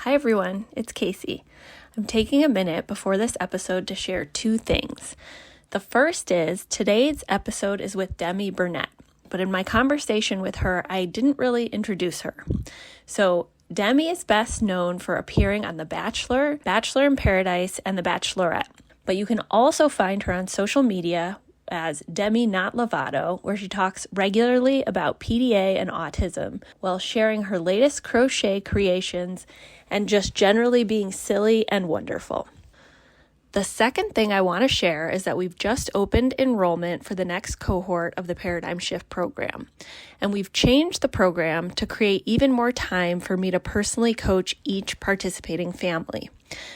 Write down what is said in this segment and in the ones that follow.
Hi everyone, it's Casey. I'm taking a minute before this episode to share two things. The first is today's episode is with Demi Burnett, but in my conversation with her, I didn't really introduce her. So Demi is best known for appearing on The Bachelor, Bachelor in Paradise, and The Bachelorette. But you can also find her on social media as Demi Not Lovato, where she talks regularly about PDA and autism while sharing her latest crochet creations and just generally being silly and wonderful. The second thing I want to share is that we've just opened enrollment for the next cohort of the Paradigm Shift program. And we've changed the program to create even more time for me to personally coach each participating family.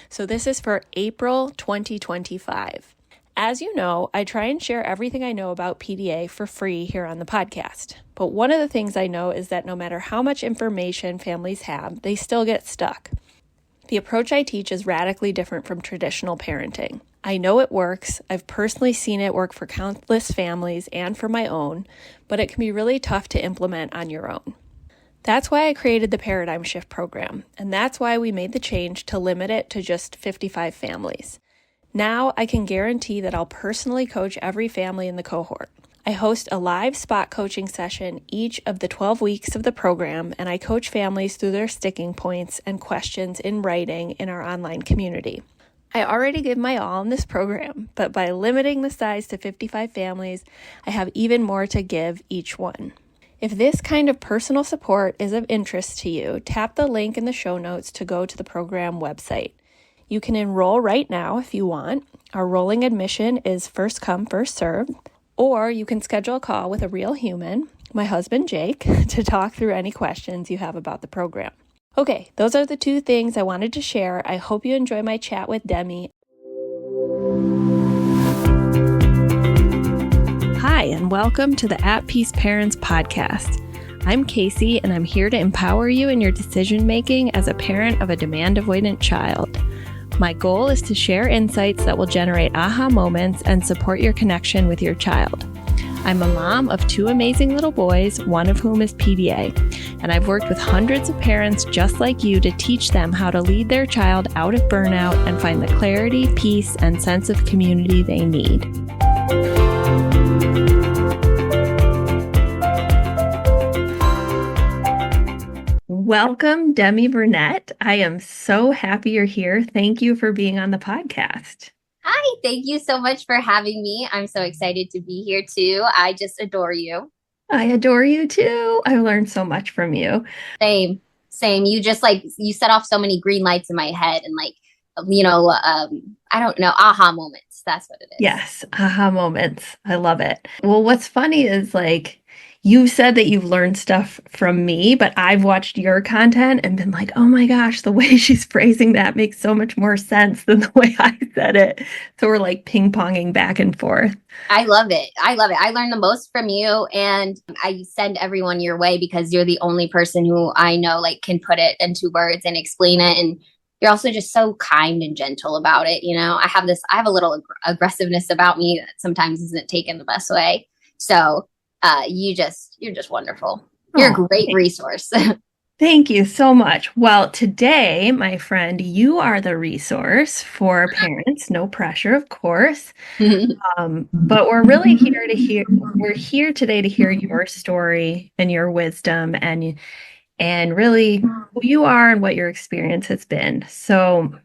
So this is for April 2025. As you know, I try and share everything I know about PDA for free here on the podcast. But one of the things I know is that no matter how much information families have, they still get stuck. The approach I teach is radically different from traditional parenting. I know it works. I've personally seen it work for countless families and for my own, but it can be really tough to implement on your own. That's why I created the Paradigm Shift program, and that's why we made the change to limit it to just 55 families. Now I can guarantee that I'll personally coach every family in the cohort. I host a live spot coaching session each of the 12 weeks of the program, and I coach families through their sticking points and questions in writing in our online community. I already give my all in this program, but by limiting the size to 55 families, I have even more to give each one. If this kind of personal support is of interest to you, tap the link in the show notes to go to the program website. You can enroll right now if you want. Our rolling admission is first come, first served. Or you can schedule a call with a real human, my husband Jake, to talk through any questions you have about the program. Okay, those are the two things I wanted to share. I hope you enjoy my chat with Demi. Hi, and welcome to the At Peace Parents podcast. I'm Casey, and I'm here to empower you in your decision making as a parent of a demand avoidant child. My goal is to share insights that will generate aha moments and support your connection with your child. I'm a mom of two amazing little boys, one of whom is PDA, and I've worked with hundreds of parents just like you to teach them how to lead their child out of burnout and find the clarity, peace, and sense of community they need. Welcome, Demi Burnett. I am so happy you're here. Thank you for being on the podcast. Hi, thank you so much for having me. I'm so excited to be here too. I just adore you. I adore you too. I learned so much from you. Same. You just you set off so many green lights in my head and I don't know, aha moments. That's what it is. Yes, aha moments. I love it. Well, what's funny is you said that you've learned stuff from me, but I've watched your content and been like, oh my gosh, the way she's phrasing that makes so much more sense than the way I said it. So we're ping-ponging back and forth. I love it. I learned the most from you, and I send everyone your way because you're the only person who I know can put it into words and explain it. And you're also just so kind and gentle about it. You know, I have a little aggressiveness about me that sometimes isn't taken the best way. So you're just wonderful. You're a great resource. Thank you so much. Well, today, my friend, you are the resource for parents. No pressure, of course. But we're really here today to hear your story and your wisdom and really who you are and what your experience has been. So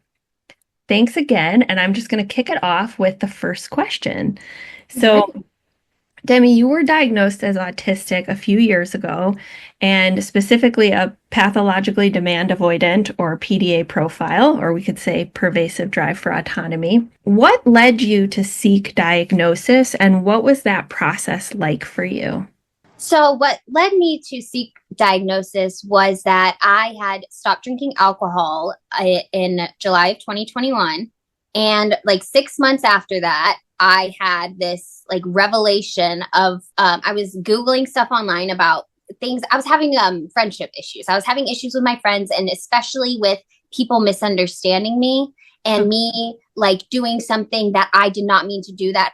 thanks again. And I'm just going to kick it off with the first question. So Demi, you were diagnosed as autistic a few years ago, and specifically a pathologically demand avoidant or PDA profile, or we could say pervasive drive for autonomy. What led you to seek diagnosis, and what was that process like for you? So what led me to seek diagnosis was that I had stopped drinking alcohol in July of 2021. And 6 months after that, I had this revelation of, I was Googling stuff online about things. I was having friendship issues. I was having issues with my friends, and especially with people misunderstanding me and me doing something that I did not mean to do that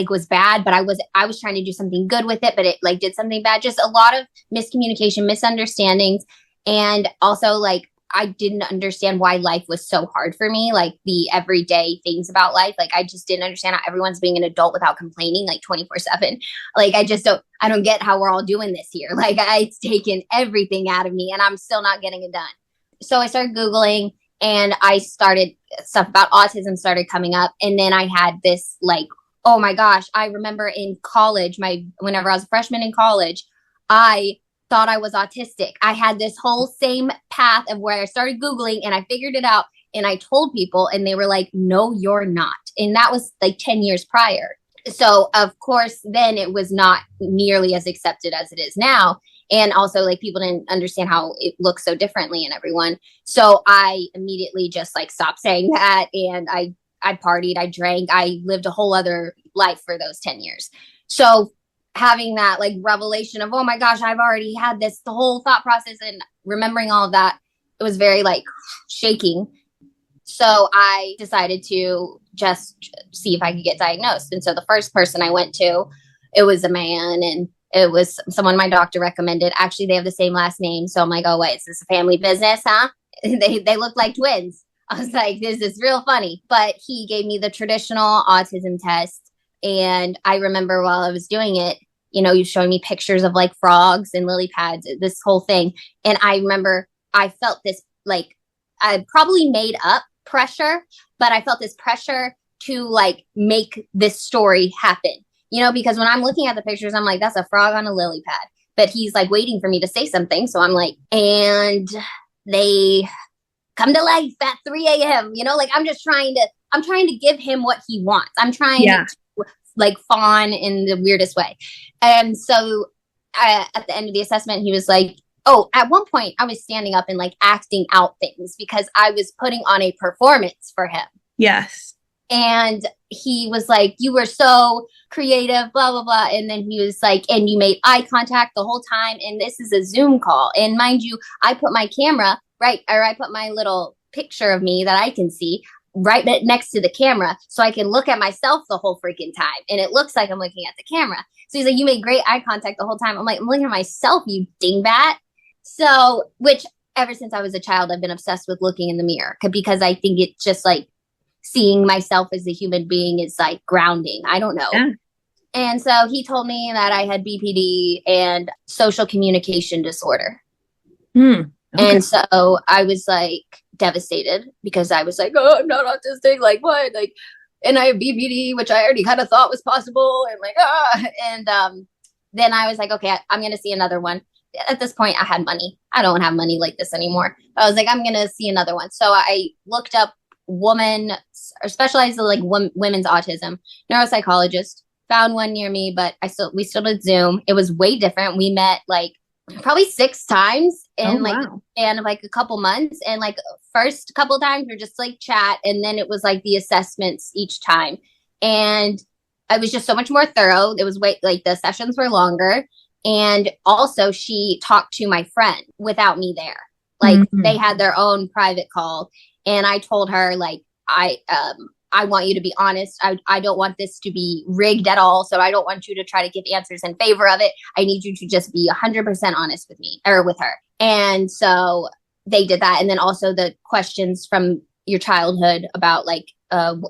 was bad, but I was trying to do something good with it, but it did something bad. Just a lot of miscommunication, misunderstandings. And also I didn't understand why life was so hard for me, like the everyday things about life. Like I just didn't understand how everyone's being an adult without complaining like 24/7. Like I don't get how we're all doing this here. Like it's taken everything out of me and I'm still not getting it done. So I started Googling and I started stuff about autism started coming up. And then I had this like, oh my gosh, I remember in college, whenever I was a freshman in college, I thought I was autistic. I had this whole same path of where I started Googling and I figured it out and I told people and they were like, no, you're not. And that was like 10 years prior. So of course, then it was not nearly as accepted as it is now. And also like people didn't understand how it looks so differently in everyone. So I immediately just like stopped saying that. And I partied, I drank, I lived a whole other life for those 10 years. So having that like revelation of, oh my gosh, I've already had this, the whole thought process and remembering all of that, it was very like shaking. So I decided to just see if I could get diagnosed. And so the first person I went to, it was a man and it was someone my doctor recommended. Actually, they have the same last name. So I'm like, oh wait, is this a family business, huh? They look like twins. I was like, this is real funny. But he gave me the traditional autism test. And I remember while I was doing it, you know, you showing me pictures of like frogs and lily pads, this whole thing. And I remember I felt this like, I probably made up pressure, but I felt this pressure to like make this story happen, you know, because when I'm looking at the pictures, I'm like, that's a frog on a lily pad. But he's like waiting for me to say something. So I'm like, and they come to life at 3 a.m. You know, like I'm trying to give him what he wants. I'm trying to like fawn in the weirdest way. And so at the end of the assessment, he was like, oh, at one point I was standing up and like acting out things because I was putting on a performance for him. Yes. And he was like, you were so creative, blah, blah, blah. And then he was like, and you made eye contact the whole time. And this is a Zoom call. And mind you, I put my camera I put my little picture of me that I can see right next to the camera so I can look at myself the whole freaking time. And it looks like I'm looking at the camera. So he's like, you made great eye contact the whole time. I'm like, I'm looking at myself, you dingbat. So, which ever since I was a child, I've been obsessed with looking in the mirror because I think it's just like seeing myself as a human being is like grounding. I don't know. Yeah. And so he told me that I had BPD and social communication disorder. Okay. And so I was like devastated because I was like, oh, I'm not autistic. Like what? Like, and I have BPD, which I already kind of thought was possible. And like, and then I was like, okay, I'm going to see another one. At this point, I had money. I don't have money like this anymore. I was like, I'm going to see another one. So I looked up woman or specialized in like women's autism, neuropsychologist, found one near me, but we still did Zoom. It was way different. We met like probably 6 times in span of like a couple months. And like first couple times we're just like chat. And then it was like the assessments each time. And I was just so much more thorough. It was like the sessions were longer. And also she talked to my friend without me there. Like they had their own private call. And I told her like, I want you to be honest. I don't want this to be rigged at all. So I don't want you to try to give answers in favor of it. I need you to just be 100% honest with me or with her. And so they did that. And then also the questions from your childhood about like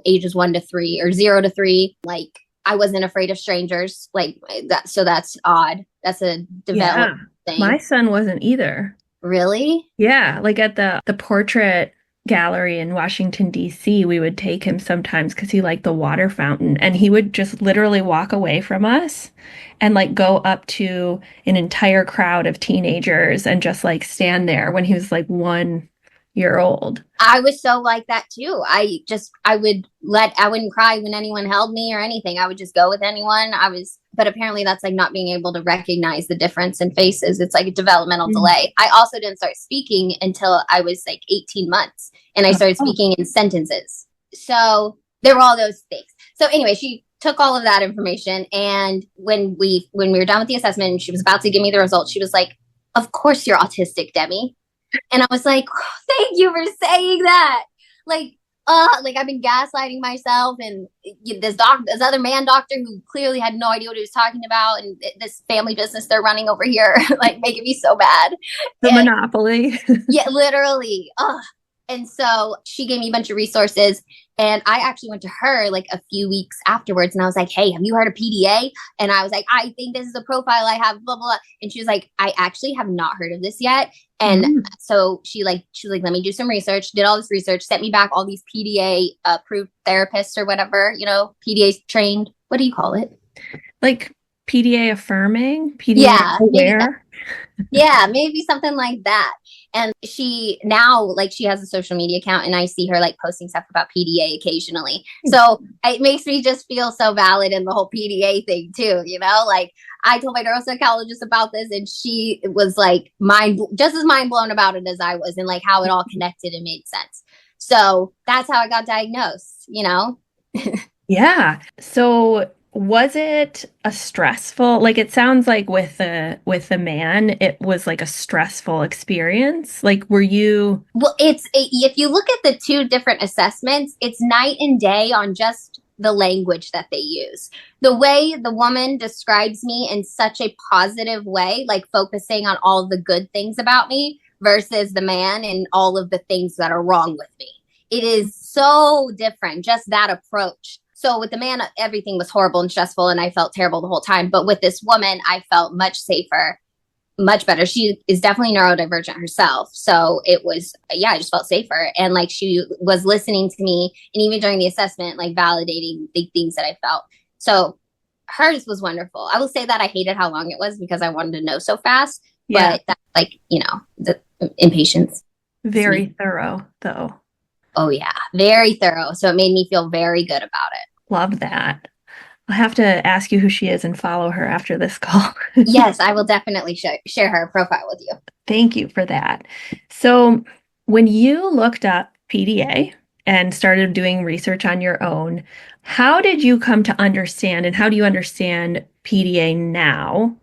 ages 1 to 3 or 0 to 3. Like I wasn't afraid of strangers like that. So that's odd. That's a development thing. My son wasn't either. Really? Yeah. Like at the portrait gallery in Washington, D.C., we would take him sometimes because he liked the water fountain, and he would just literally walk away from us and like go up to an entire crowd of teenagers and just like stand there when he was like 1 year old. I was so like that too. I wouldn't cry when anyone held me or anything. I would just go with anyone. But apparently that's like not being able to recognize the difference in faces. It's like a developmental delay. I also didn't start speaking until I was like 18 months and I started speaking in sentences. So there were all those things. So anyway, she took all of that information. And when we were done with the assessment and she was about to give me the results, she was like, of course you're autistic, Demi. And I was like, oh, thank you for saying that. Like, like I've been gaslighting myself, and this other man doctor who clearly had no idea what he was talking about, and this family business they're running over here, like making me so bad. The monopoly. Yeah, literally. And so she gave me a bunch of resources, and I actually went to her like a few weeks afterwards, and I was like, "Hey, have you heard of PDA?" And I was like, "I think this is the profile I have." Blah blah. And she was like, "I actually have not heard of this yet." And so she was like, "Let me do some research." Did all this research, sent me back all these PDA approved therapists or whatever, PDA trained. What do you call it? Like PDA affirming, PDA aware. Yeah, maybe something like that. And she now, like, she has a social media account, and I see her like posting stuff about PDA occasionally. So it makes me just feel so valid in the whole PDA thing too. Like I told my neuropsychologist about this, and she was like just as mind blown about it as I was, and like how it all connected and made sense. So that's how I got diagnosed. Yeah. So was it a stressful, like it sounds like with the man, it was like a stressful experience. Like were you Well, if you look at the two different assessments, it's night and day on just the language that they use. The way the woman describes me in such a positive way, like focusing on all the good things about me, versus the man and all of the things that are wrong with me. It is so different, just that approach. So with the man, everything was horrible and stressful, and I felt terrible the whole time. But with this woman, I felt much safer, much better. She is definitely neurodivergent herself. So it was, I just felt safer. And like she was listening to me, and even during the assessment, like validating the things that I felt. So hers was wonderful. I will say that I hated how long it was because I wanted to know so fast. Yeah. But that's like, the impatience. Very thorough, though. Oh, yeah. Very thorough. So it made me feel very good about it. Love that. I'll have to ask you who she is and follow her after this call. Yes, I will definitely share her profile with you. Thank you for that. So when you looked up PDA and started doing research on your own, how did you come to understand, and how do you understand PDA now?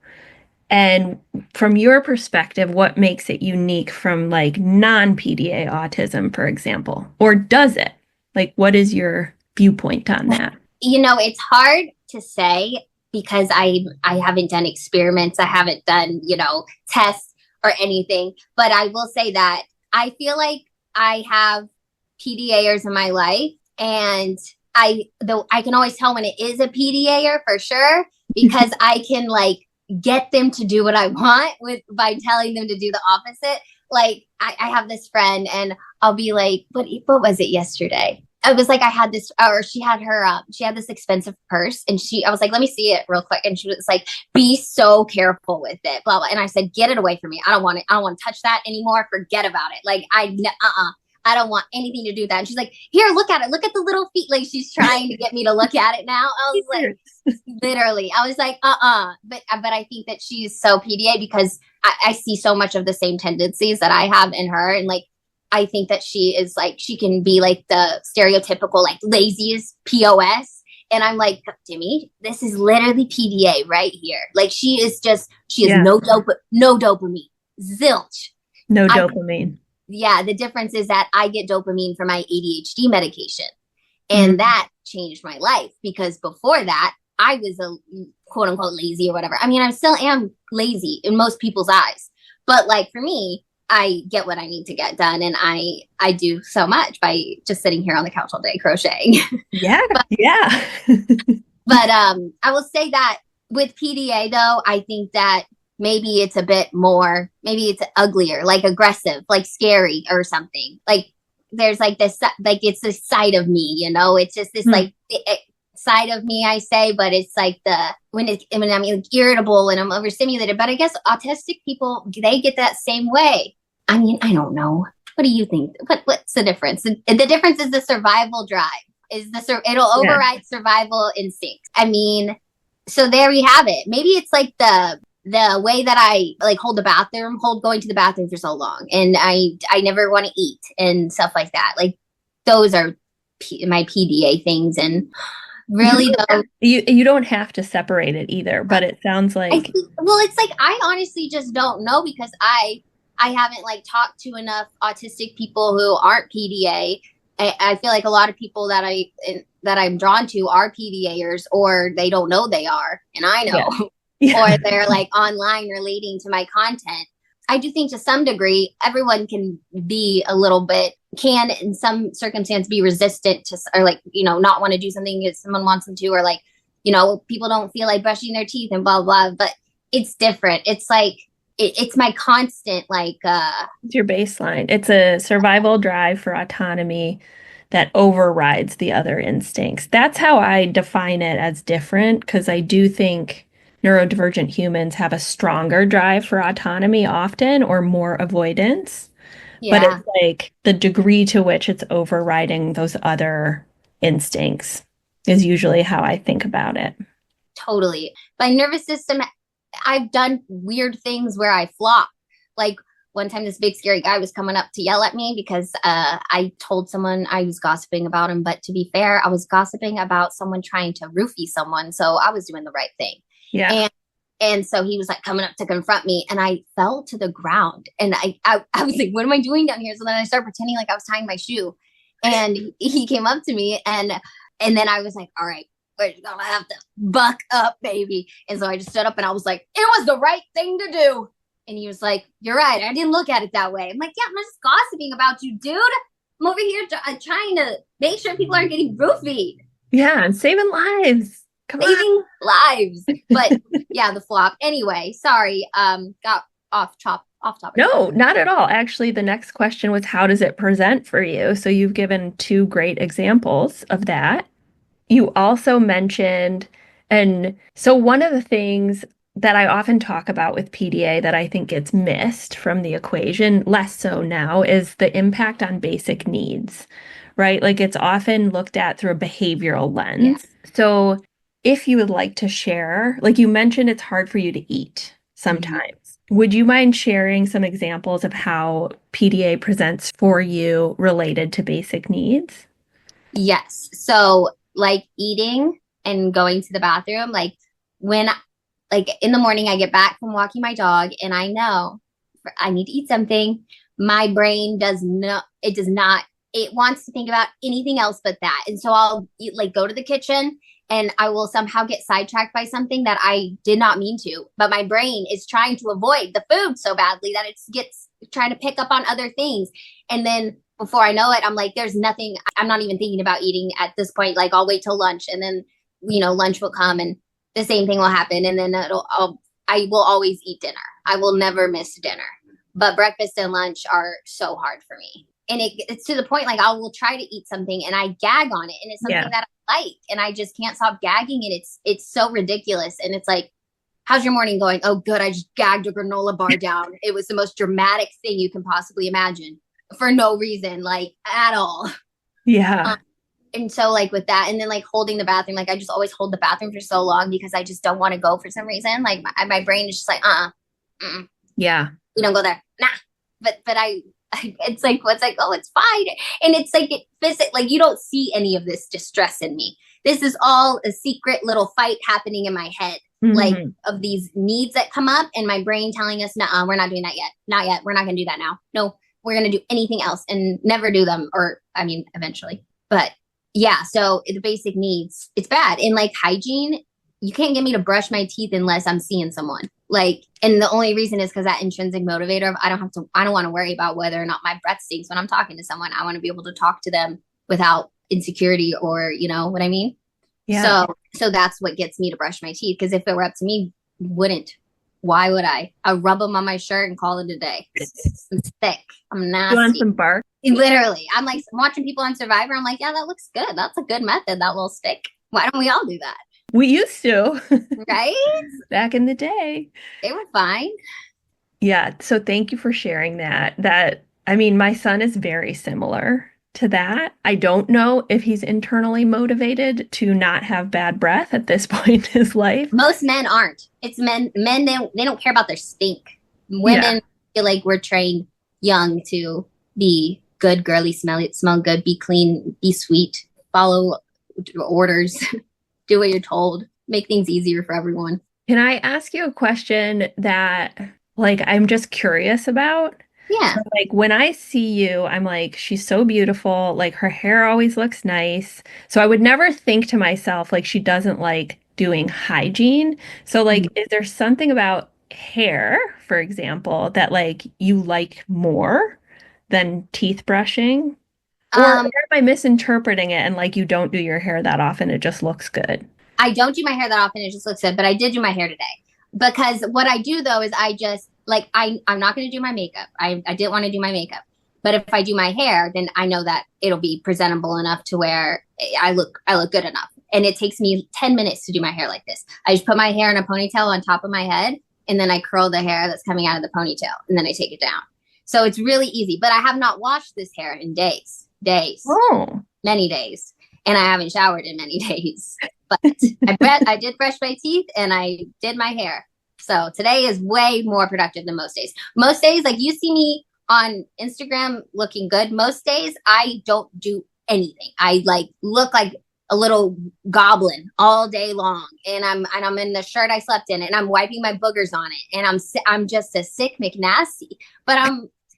And from your perspective, what makes it unique from like non-PDA autism, for example? Or does it? Like, what is your viewpoint on that? It's hard to say because I haven't done experiments. I haven't done, tests or anything. But I will say that I feel like I have PDAers in my life, and I can always tell when it is a PDAer for sure, because I can like get them to do what I want by telling them to do the opposite. Like I have this friend, and I'll be like, what was it yesterday? It was like I had this, or she had this expensive purse, and I was like, let me see it real quick. And she was like, be so careful with it, blah, blah. And I said, get it away from me. I don't want it. I don't want to touch that anymore. Forget about it. Like I don't want anything to do with that. And she's like, here, look at it. Look at the little feet. Like she's trying to get me to look at it now. I was like, literally, I was like, But I think that she's so PDA because I see so much of the same tendencies that I have in her. And like, I think that she is like, she can be like the stereotypical, like laziest POS. And I'm like, Demi, this is literally PDA right here. Like she is no dopamine, zilch. No dopamine. The difference is that I get dopamine from my ADHD medication. And that changed my life because before that, I was a quote unquote lazy or whatever. I mean, I still am lazy in most people's eyes. But like for me, I get what I need to get done. And I do so much by just sitting here on the couch all day crocheting. Yeah. But I will say that with PDA though, I think that maybe it's a bit more, maybe it's uglier, like aggressive, like scary or something. Like there's like this, like it's this side of me, it's just this like side of me, I say, but it's like when I'm like, irritable and I'm overstimulated. But I guess autistic people, they get that same way. I mean, I don't know. What do you think? What's the difference? The difference is the survival drive. It'll override survival instinct. I mean, so there we have it. Maybe it's like the way that I like hold going to the bathroom for so long, and I never want to eat and stuff like that. Like those are my PDA things, and really you don't have to separate it either. But it sounds like it's like I honestly just don't know because I haven't like talked to enough autistic people who aren't PDA I feel like a lot of people that I'm drawn to are PDAers, or they don't know they are, and I Yeah. know, or Yeah. they're like online relating to my content. I do think to some degree everyone can be a little bit, can in some circumstance be resistant to, or like, not want to do something if someone wants them to, or like, people don't feel like brushing their teeth and blah blah. But it's different. It's like it's my constant like It's your baseline. It's a survival drive for autonomy that overrides the other instincts. That's how I define it as different, because I do think neurodivergent humans have a stronger drive for autonomy often, or more avoidance. But yeah. it's like the degree to which it's overriding those other instincts is usually how I think about it. Totally. My nervous system, I've done weird things where I flop. Like one time, this big scary guy was coming up to yell at me because I told someone I was gossiping about him. But to be fair, I was gossiping about someone trying to roofie someone. So I was doing the right thing. Yeah. And so he was like coming up to confront me, and I fell to the ground. And I was like, what am I doing down here? So then I started pretending like I was tying my shoe. And he came up to me, and then I was like, all right, we're gonna have to buck up, baby. And so I just stood up and I was like, it was the right thing to do. And he was like, you're right. I didn't look at it that way. I'm like, yeah, I'm just gossiping about you, dude. I'm over here trying to make sure people aren't getting roofied. Yeah, and saving lives. Come on. Saving lives. But yeah, the flop. Anyway, sorry. Got off topic. No, not at all. Actually, the next question was, how does it present for you? So you've given two great examples of that. You also mentioned, and so one of the things that I often talk about with PDA that I think gets missed from the equation, less so now, is the impact on basic needs, right? Like it's often looked at through a behavioral lens. So if you would like to share, like you mentioned, it's hard for you to eat sometimes. Would you mind sharing some examples of how PDA presents for you related to basic needs? Yes. So like eating and going to the bathroom, like when like in the morning I get back from walking my dog and I know I need to eat something, my brain does not, it wants to think about anything else but that. And so I'll like go to the kitchen and I will somehow get sidetracked by something that I did not mean to, but my brain is trying to avoid the food so badly that it gets trying to pick up on other things. And then before I know it, I'm like, there's nothing, I'm not even thinking about eating at this point. Like I'll wait till lunch, and then, lunch will come and the same thing will happen. And then I will always eat dinner. I will never miss dinner, but breakfast and lunch are so hard for me. And it's to the point, like I will try to eat something and I gag on it, and it's something that I like, and I just can't stop gagging. And it's so ridiculous. And it's like, how's your morning going? Oh, good. I just gagged a granola bar down. It was the most dramatic thing you can possibly imagine, for no reason, like at all. Yeah. And so like with that, and then like holding the bathroom, like I just always hold the bathroom for so long because I just don't want to go for some reason. Like my brain is just like, Yeah. we don't go there. Nah. But it's like, oh, it's fine. And it's like, like you don't see any of this distress in me. This is all a secret little fight happening in my head. Like of these needs that come up, and my brain telling us, nah, we're not doing that yet. Not yet. We're not going to do that now. No, we're going to do anything else and never do them. Or, I mean, eventually. But yeah, so the basic needs, it's bad. And like hygiene, you can't get me to brush my teeth unless I'm seeing someone. Like, and the only reason is because that intrinsic motivator of I don't want to worry about whether or not my breath stinks when I'm talking to someone. I want to be able to talk to them without insecurity, or, you know what I mean? Yeah. So that's what gets me to brush my teeth. Because if it were up to me, wouldn't. Why would I? I rub them on my shirt and call it a day. I'm thick. I'm nasty. You want some bark? Literally. I'm like watching people on Survivor. I'm like, yeah, that looks good. That's a good method. That little stick. Why don't we all do that? We used to. Right? Back in the day. They were fine. Yeah. So thank you for sharing that. I mean, my son is very similar to that. I don't know if he's internally motivated to not have bad breath at this point in his life. Most men aren't. It's men. Men, they don't care about their stink. Women feel like we're trained young to be good, girly, smell good, be clean, be sweet, follow orders, do what you're told, make things easier for everyone. Can I ask you a question that, like, I'm just curious about? Yeah. Like when I see you, I'm like, she's so beautiful. Like her hair always looks nice. So I would never think to myself, like, she doesn't like doing hygiene. So, like, is there something about hair, for example, that like you like more than teeth brushing? Or Um, am I misinterpreting it and like you don't do your hair that often? It just looks good. I don't do my hair that often. It just looks good, but I did do my hair today because what I do though is I just like I'm not going to do my makeup. I didn't want to do my makeup, but if I do my hair, then I know that it'll be presentable enough to where I look good enough. And it takes me 10 minutes to do my hair like this. I just put my hair in a ponytail on top of my head, and then I curl the hair that's coming out of the ponytail, and then I take it down. So it's really easy. But I have not washed this hair in days, Oh, many days, and I haven't showered in many days. But I did brush my teeth and I did my hair. So today is way more productive than most days. Most days, like you see me on Instagram looking good. Most days, I don't do anything. I like look like a little goblin all day long, and I'm in the shirt I slept in, and I'm wiping my boogers on it, and I'm just a sick McNasty. But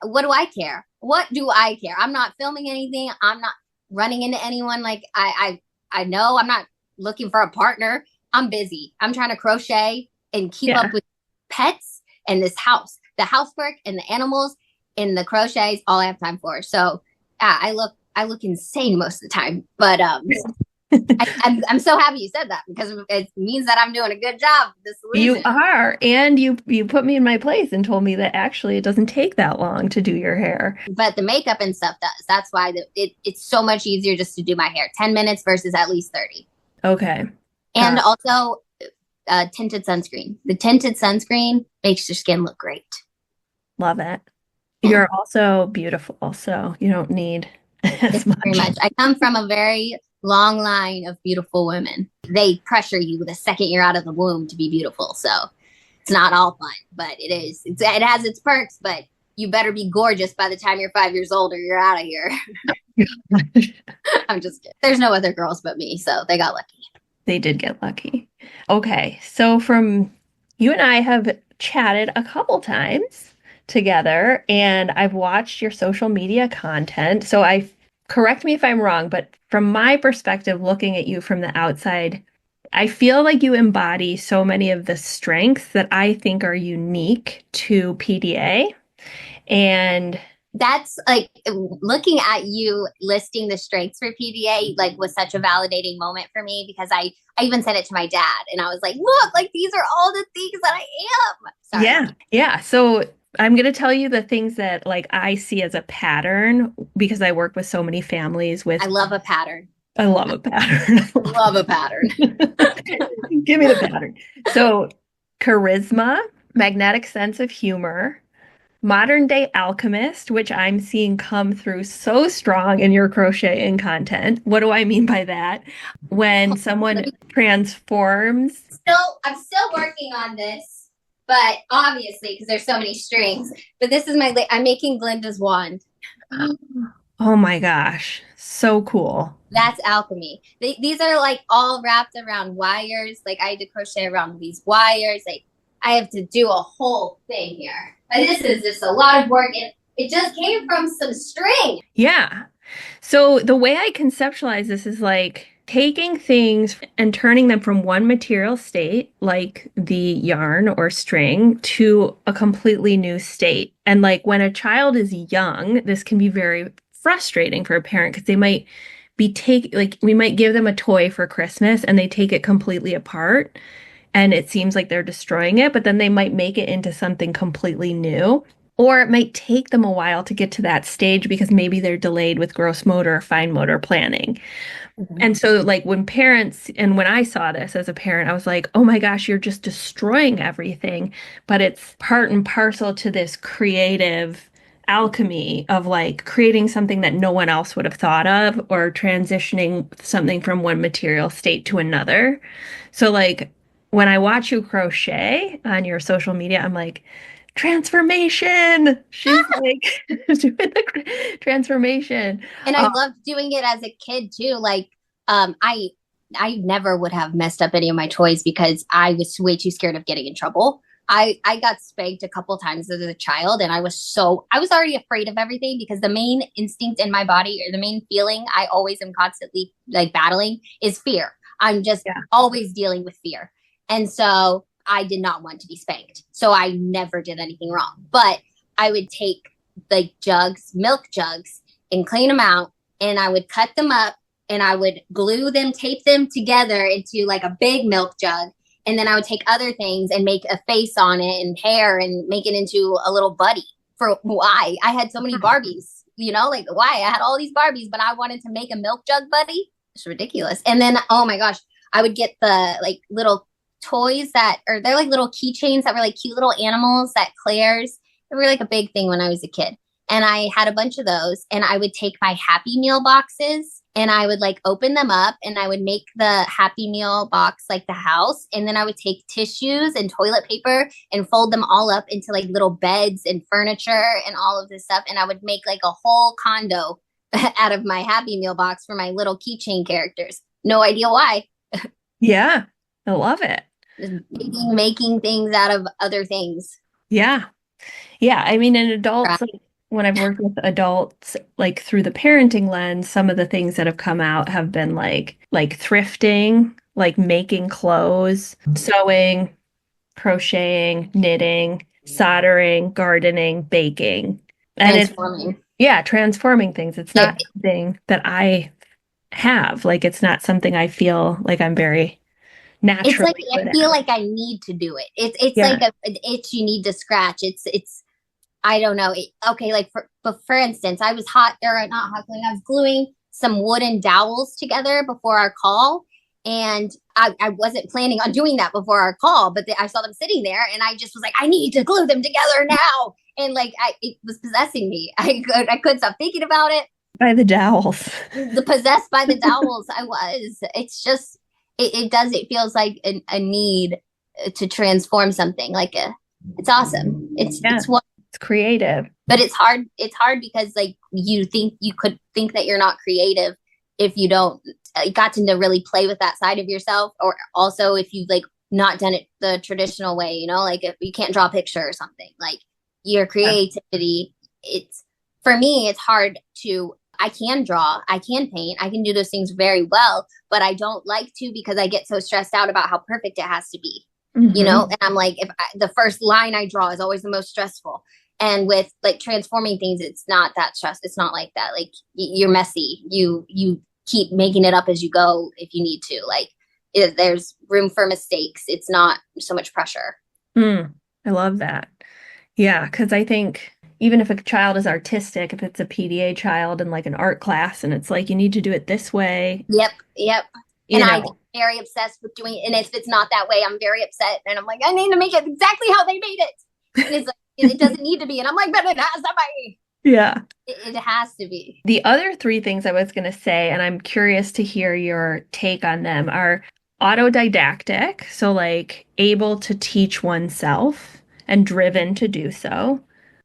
what do I care? What do I care? I'm not filming anything. I'm not running into anyone. Like I know I'm not looking for a partner. I'm busy. I'm trying to crochet and keep yeah. up with pets and this house, the housework and the animals and the crochets. All I have time for. So I look insane most of the time. But I'm so happy you said that because it means that I'm doing a good job. The You solution. are. And you put me in my place and told me that actually it doesn't take that long to do your hair. But the makeup and stuff does. That's why it's so much easier just to do my hair. 10 minutes versus at least 30. Okay. And Got also tinted sunscreen. The tinted sunscreen makes your skin look great. Love it. Yeah. You're also beautiful, so you don't need as Thank you very much. much. I come from a very long line of beautiful women. They pressure you the second you're out of the womb to be beautiful. So it's not all fun, but it is. It has its perks, but you better be gorgeous by the time you're 5 years old or you're out of here. I'm just kidding. There's no other girls but me, so they got lucky. They did get lucky. Okay, so from you and I have chatted a couple times together, and I've watched your social media content. So I correct me if I'm wrong, but from my perspective, looking at you from the outside, I feel like you embody so many of the strengths that I think are unique to PDA. And That's like looking at you listing the strengths for PDA like was such a validating moment for me because I even said it to my dad and I was like, look, like these are all the things that I am. Sorry. yeah, yeah. So I'm going to tell you the things that like I see as a pattern because I work with so many families with I love a pattern. I love a pattern. Love a pattern. Give me the pattern. So, charisma, magnetic sense of humor, modern day alchemist, which I'm seeing come through so strong in your crocheting content. What do I mean by that? When someone transforms. I'm still working on this, but obviously because there's so many strings. But this is I'm making Glinda's wand. Oh my gosh, so cool. That's alchemy. These are like all wrapped around wires. Like I had to crochet around these wires. Like I have to do a whole thing here. But this is just a lot of work. And it just came from some string. Yeah. So the way I conceptualize this is like taking things and turning them from one material state, like the yarn or string, to a completely new state. And like when a child is young, this can be very frustrating for a parent because they might like we might give them a toy for Christmas and they take it completely apart and it seems like they're destroying it, but then they might make it into something completely new. Or it might take them a while to get to that stage because maybe they're delayed with gross motor or fine motor planning. And so, like, when parents, and when I saw this as a parent, I was like, oh my gosh, you're just destroying everything. But it's part and parcel to this creative alchemy of like creating something that no one else would have thought of or transitioning something from one material state to another. So, like, when I watch you crochet on your social media, I'm like, transformation. She's like doing the transformation. And I loved doing it as a kid too. Like I never would have messed up any of my toys because I was way too scared of getting in trouble. I got spanked a couple times as a child, and I was already afraid of everything because the main instinct in my body, or the main feeling I always am constantly like battling, is fear. I'm just always dealing with fear. And so I did not want to be spanked. So I never did anything wrong. But I would take like jugs, milk jugs, and clean them out, and I would cut them up, and I would glue them, tape them together into like a big milk jug. And then I would take other things and make a face on it and hair and make it into a little buddy. For why? I had so many Barbies, like why? I had all these Barbies, but I wanted to make a milk jug buddy. It's ridiculous. And then, oh my gosh, I would get the like little toys they're like little keychains that were like cute little animals, that Claire's. They were like a big thing when I was a kid. And I had a bunch of those, and I would take my Happy Meal boxes and I would like open them up, and I would make the Happy Meal box like the house. And then I would take tissues and toilet paper and fold them all up into like little beds and furniture and all of this stuff. And I would make like a whole condo out of my Happy Meal box for my little keychain characters. No idea why. Yeah, I love it. Just making things out of other things. Yeah. Yeah. I mean, in adults, like, when I've worked with adults, like through the parenting lens, some of the things that have come out have been like thrifting, like making clothes, sewing, crocheting, knitting, soldering, gardening, baking. And transforming. Transforming things. It's not something that I have. Like, it's not something I feel like I'm very naturally. It's like I feel like I need to do it. It's like an itch you need to scratch. It's I don't know. Okay, like for instance, I was not hot gluing. I was gluing some wooden dowels together before our call, and I wasn't planning on doing that before our call, but I saw them sitting there, and I just was like, I need to glue them together now, and like it was possessing me. I couldn't stop thinking about it. By the dowels, possessed by the dowels. I was. It's just it feels like a need to transform something. It's awesome. It's creative, but it's hard because like you could think that you're not creative if you don't got to really play with that side of yourself, or also if you like not done it the traditional way, like if you can't draw a picture or something, like your creativity. It's for me, it's hard I can draw, I can paint, I can do those things very well, but I don't like to because I get so stressed out about how perfect it has to be, and I'm like, the first line I draw is always the most stressful. And with like transforming things, it's not that stress. It's not like that. Like you're messy. You keep making it up as you go if you need to. Like there's room for mistakes. It's not so much pressure. I love that. Yeah, because I think even if a child is artistic, if it's a PDA child in like an art class, and it's like you need to do it this way. Yep. And I'm very obsessed with doing it. And if it's not that way, I'm very upset. And I'm like, I need to make it exactly how they made it. And it's like, it doesn't need to be. And I'm like, but it has to be. Yeah. It has to be. The other three things I was going to say, and I'm curious to hear your take on them, are autodidactic. So like able to teach oneself and driven to do so.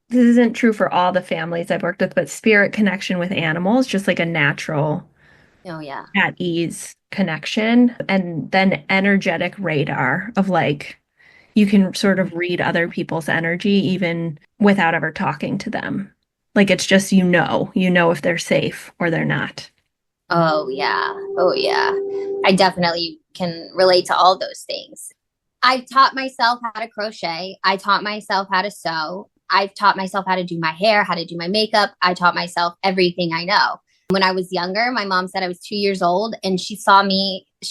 This isn't true for all the families I've worked with, but spirit connection with animals, just like a natural, at ease connection. And then energetic radar of like, you can sort of read other people's energy even without ever talking to them. Like it's just, if they're safe or they're not. Oh yeah. I definitely can relate to all those things. I've taught myself how to crochet. I taught myself how to sew. I've taught myself how to do my hair, how to do my makeup. I taught myself everything I know. When I was younger, my mom said I was 2 years old, and she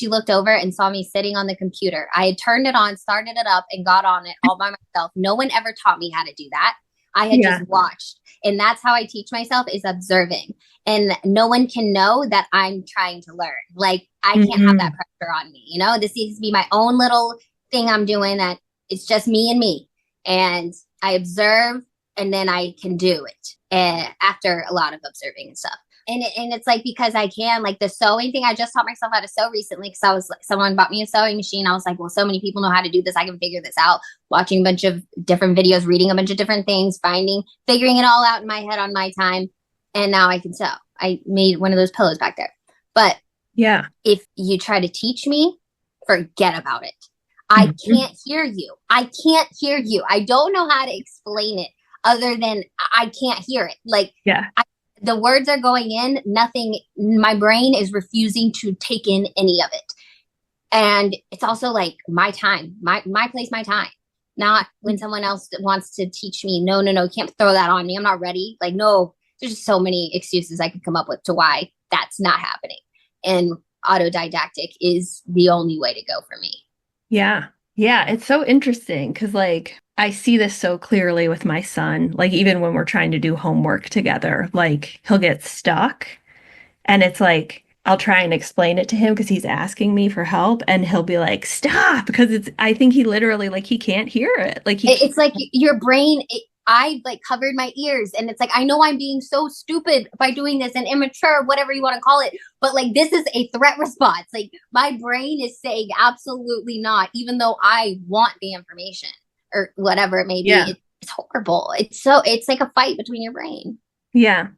looked over and saw me sitting on the computer. I had turned it on, started it up, and got on it all by myself. No one ever taught me how to do that. I had just watched. And that's how I teach myself, is observing. And no one can know that I'm trying to learn. Like I can't have that pressure on me. This needs to be my own little thing I'm doing, that it's just me and me. And I observe, and then I can do it after a lot of observing and stuff. And it's like, because I can, like the sewing thing, I just taught myself how to sew recently because I was like, someone bought me a sewing machine. I was like, well, so many people know how to do this. I can figure this out. Watching a bunch of different videos, reading a bunch of different things, figuring it all out in my head on my time. And now I can sew. I made one of those pillows back there. But if you try to teach me, forget about it. I can't hear you. I can't hear you. I don't know how to explain it other than I can't hear it. Like, Yeah. The words are going in, nothing, my brain is refusing to take in any of it. And it's also like my time, my place, my time. Not when someone else wants to teach me, no, can't throw that on me. I'm not ready. Like, no, there's just so many excuses I could come up with to why that's not happening. And autodidactic is the only way to go for me. Yeah. Yeah. It's so interesting because, like, I see this so clearly with my son. Like, even when we're trying to do homework together, like, he'll get stuck. And it's like, I'll try and explain it to him because he's asking me for help. And he'll be like, stop. Because I think he literally, like, he can't hear it. Like, it's like your brain, I like covered my ears, and it's like, I know I'm being so stupid by doing this and immature, whatever you want to call it. But like, this is a threat response. Like, my brain is saying absolutely not, even though I want the information or whatever it may be. Yeah. It's horrible. It's like a fight between your brain. Yeah.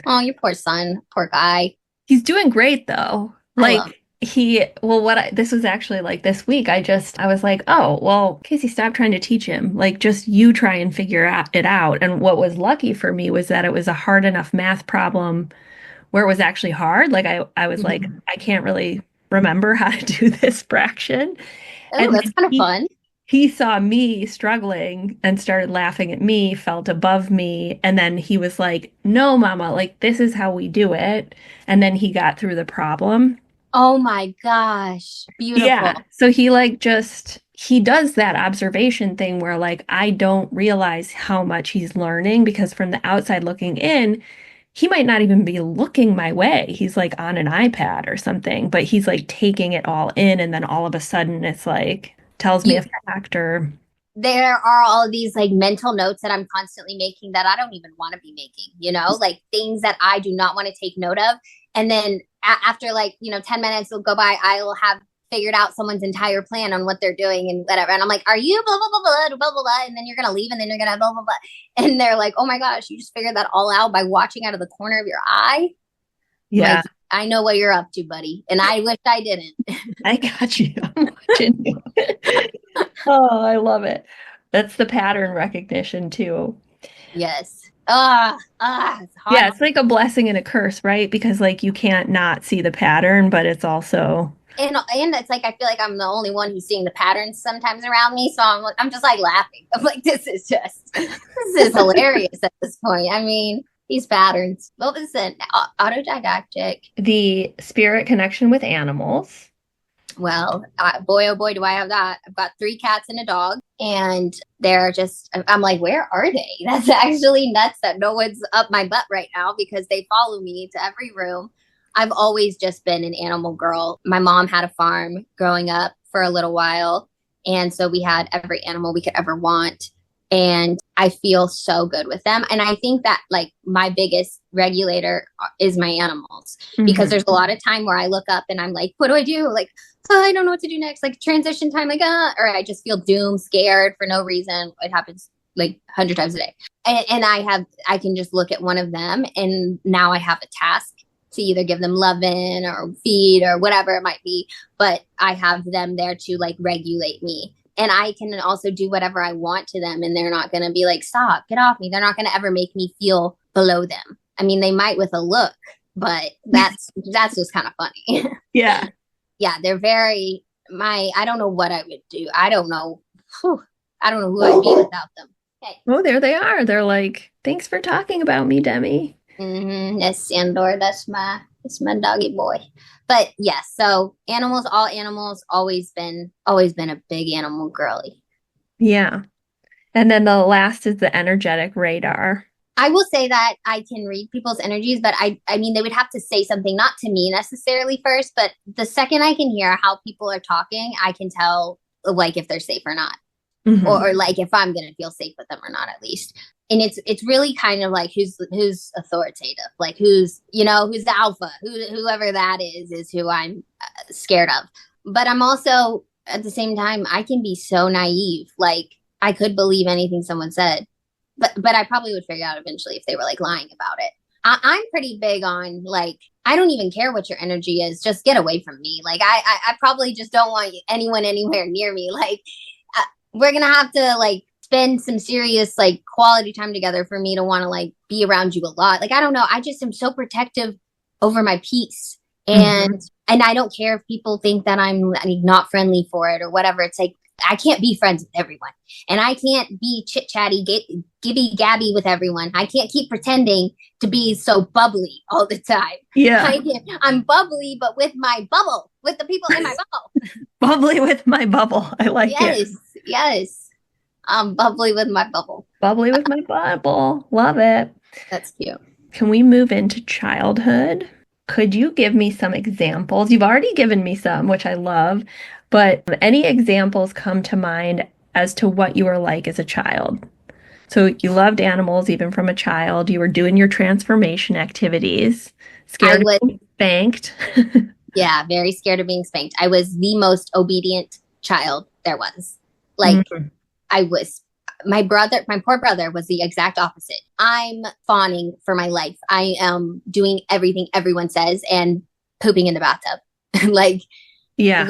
Oh, your poor son, poor guy. He's doing great though. Like, this was actually like this week. I was like, oh, well, Casey, stop trying to teach him. Like, just you try and figure it out. And what was lucky for me was that it was a hard enough math problem where it was actually hard. Like, I was like, I can't really remember how to do this fraction. Oh, And that's kind of fun. he saw me struggling and started laughing at me, felt above me. And then he was like, no, mama, like, this is how we do it. And then he got through the problem. Oh my gosh. Beautiful. Yeah. So he does that observation thing where, like, I don't realize how much he's learning because from the outside looking in, he might not even be looking my way. He's like on an iPad or something, but he's like taking it all in. And then all of a sudden it's like, tells me a fact or. There are all of these like mental notes that I'm constantly making that I don't even want to be making, like things that I do not want to take note of. And then after 10 minutes will go by, I will have figured out someone's entire plan on what they're doing and whatever. And I'm like, are you blah, blah, blah, blah, blah, blah, blah. And then you're going to leave and then you're going to blah, blah, blah. And they're like, oh my gosh, you just figured that all out by watching out of the corner of your eye. Yeah. Like, I know what you're up to, buddy. And I wish I didn't. I got you. I'm watching you. Oh, I love it. That's the pattern recognition too. Yes. It's hard. Yeah, it's like a blessing and a curse, right? Because like you can't not see the pattern, but it's also and it's like I feel like I'm the only one who's seeing the patterns sometimes around me. So I'm just like laughing. I'm like, this is hilarious at this point. I mean, these patterns. What was it? Autodidactic. The spirit connection with animals. Well, boy, oh boy, do I have that. I've got 3 cats and a dog, and they're just, I'm like, where are they? That's actually nuts that no one's up my butt right now because they follow me to every room. I've always just been an animal girl. My mom had a farm growing up for a little while, and so we had every animal we could ever want. And I feel so good with them. And I think that like my biggest regulator is my animals because there's a lot of time where I look up and I'm like, what do I do? Like, oh, I don't know what to do next. Like transition time, like, or I just feel doomed, scared for no reason. It happens like 100 times a day. And I can just look at one of them and now I have a task to either give them loving or feed or whatever it might be. But I have them there to like regulate me. And I can also do whatever I want to them. And they're not going to be like, stop, get off me. They're not going to ever make me feel below them. I mean, they might with a look, but that's just kind of funny. Yeah. Yeah. They're very, I don't know what I would do. I don't know. I don't know who I'd be without them. Okay. Oh, there they are. They're like, thanks for talking about me, Demi. That's Sandor. That's my doggy boy. But yes, so all animals, always been a big animal girly. Yeah. And then the last is the energetic radar. I will say that I can read people's energies, but I mean, they would have to say something not to me necessarily first, but the second I can hear how people are talking, I can tell like if they're safe or not. Or like if I'm going to feel safe with them or not, at least. And it's really kind of like who's authoritative, like who's the alpha, whoever that is who I'm scared of. But I'm also at the same time, I can be so naive. Like I could believe anything someone said, but I probably would figure out eventually if they were like lying about it. I'm pretty big on like, I don't even care what your energy is. Just get away from me. Like, I probably just don't want anyone anywhere near me. Like, we're going to have to like spend some serious like quality time together for me to want to like be around you a lot. Like, I don't know. I just am so protective over my peace. And I don't care if people think that I'm not friendly for it or whatever. It's like, I can't be friends with everyone. And I can't be chit chatty, gibby gabby with everyone. I can't keep pretending to be so bubbly all the time. Yeah. I'm bubbly, but with my bubble, with the people in my bubble. Bubbly with my bubble. I like it. Yes. I'm bubbly with my bubble. Bubbly with my bubble. Love it. That's cute. Can we move into childhood? Could you give me some examples? You've already given me some, which I love, but any examples come to mind as to what you were like as a child? So you loved animals even from a child. You were doing your transformation activities. Scared of being spanked. Yeah, very scared of being spanked. I was the most obedient child there was. Like, I was. My poor brother was the exact opposite. I'm fawning for my life. I am doing everything everyone says and pooping in the bathtub. Like, yeah,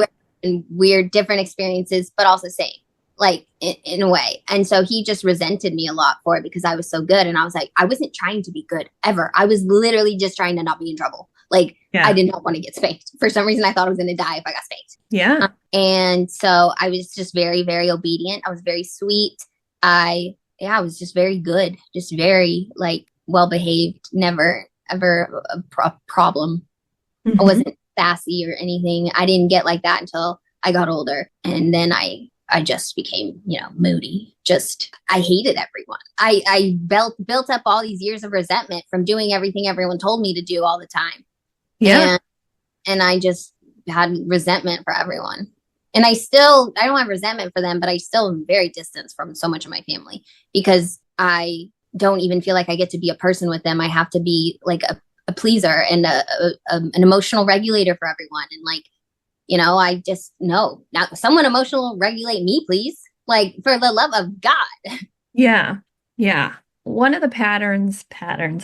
weird, different experiences, but also same, like in a way. And so he just resented me a lot for it because I was so good. And I was like, I wasn't trying to be good ever. I was literally just trying to not be in trouble. Like, I did not want to get spanked. For some reason, I thought I was going to die if I got spanked. Yeah. And so I was just very, very obedient. I was very sweet. I was just very good, just very like well-behaved, never ever a problem. I wasn't sassy or anything. I didn't get like that until I got older. And then I just became, moody. I hated everyone. I built up all these years of resentment from doing everything everyone told me to do all the time. Yeah. And I just had resentment for everyone. And I don't have resentment for them, but I still am very distant from so much of my family because I don't even feel like I get to be a person with them. I have to be like a pleaser and an emotional regulator for everyone. And like, I just know now someone emotional regulate me, please. Like, for the love of God. Yeah. Yeah. One of the patterns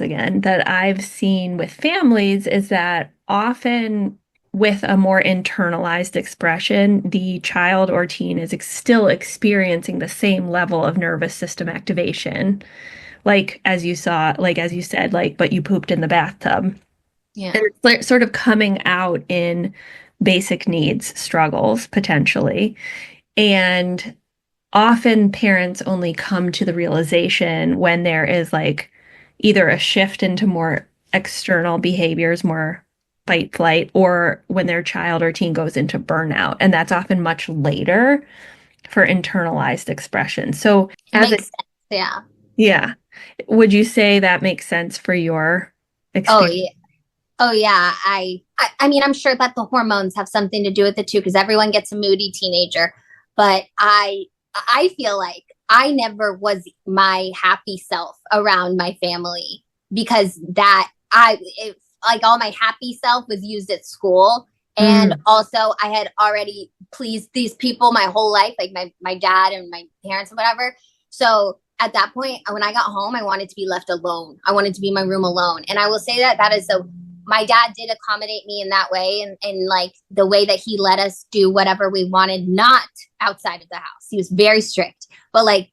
again that I've seen with families is that often with a more internalized expression, the child or teen is still experiencing the same level of nervous system activation. Like, as you said, but you pooped in the bathtub. Yeah. And it's sort of coming out in basic needs struggles, potentially. And often parents only come to the realization when there is like either a shift into more external behaviors, more fight, flight, or when their child or teen goes into burnout. And that's often much later for internalized expression. So sense. Yeah. Yeah. Would you say that makes sense for your experience? Oh yeah. I mean, I'm sure that the hormones have something to do with it too, because everyone gets a moody teenager. But I feel like I never was my happy self around my family because like all my happy self was used at school. And also I had already pleased these people my whole life, like my dad and my parents and whatever. So at that point, when I got home, I wanted to be left alone. I wanted to be in my room alone. And I will say that is my dad did accommodate me in that way. And like the way that he let us do whatever we wanted, not outside of the house. He was very strict, but like,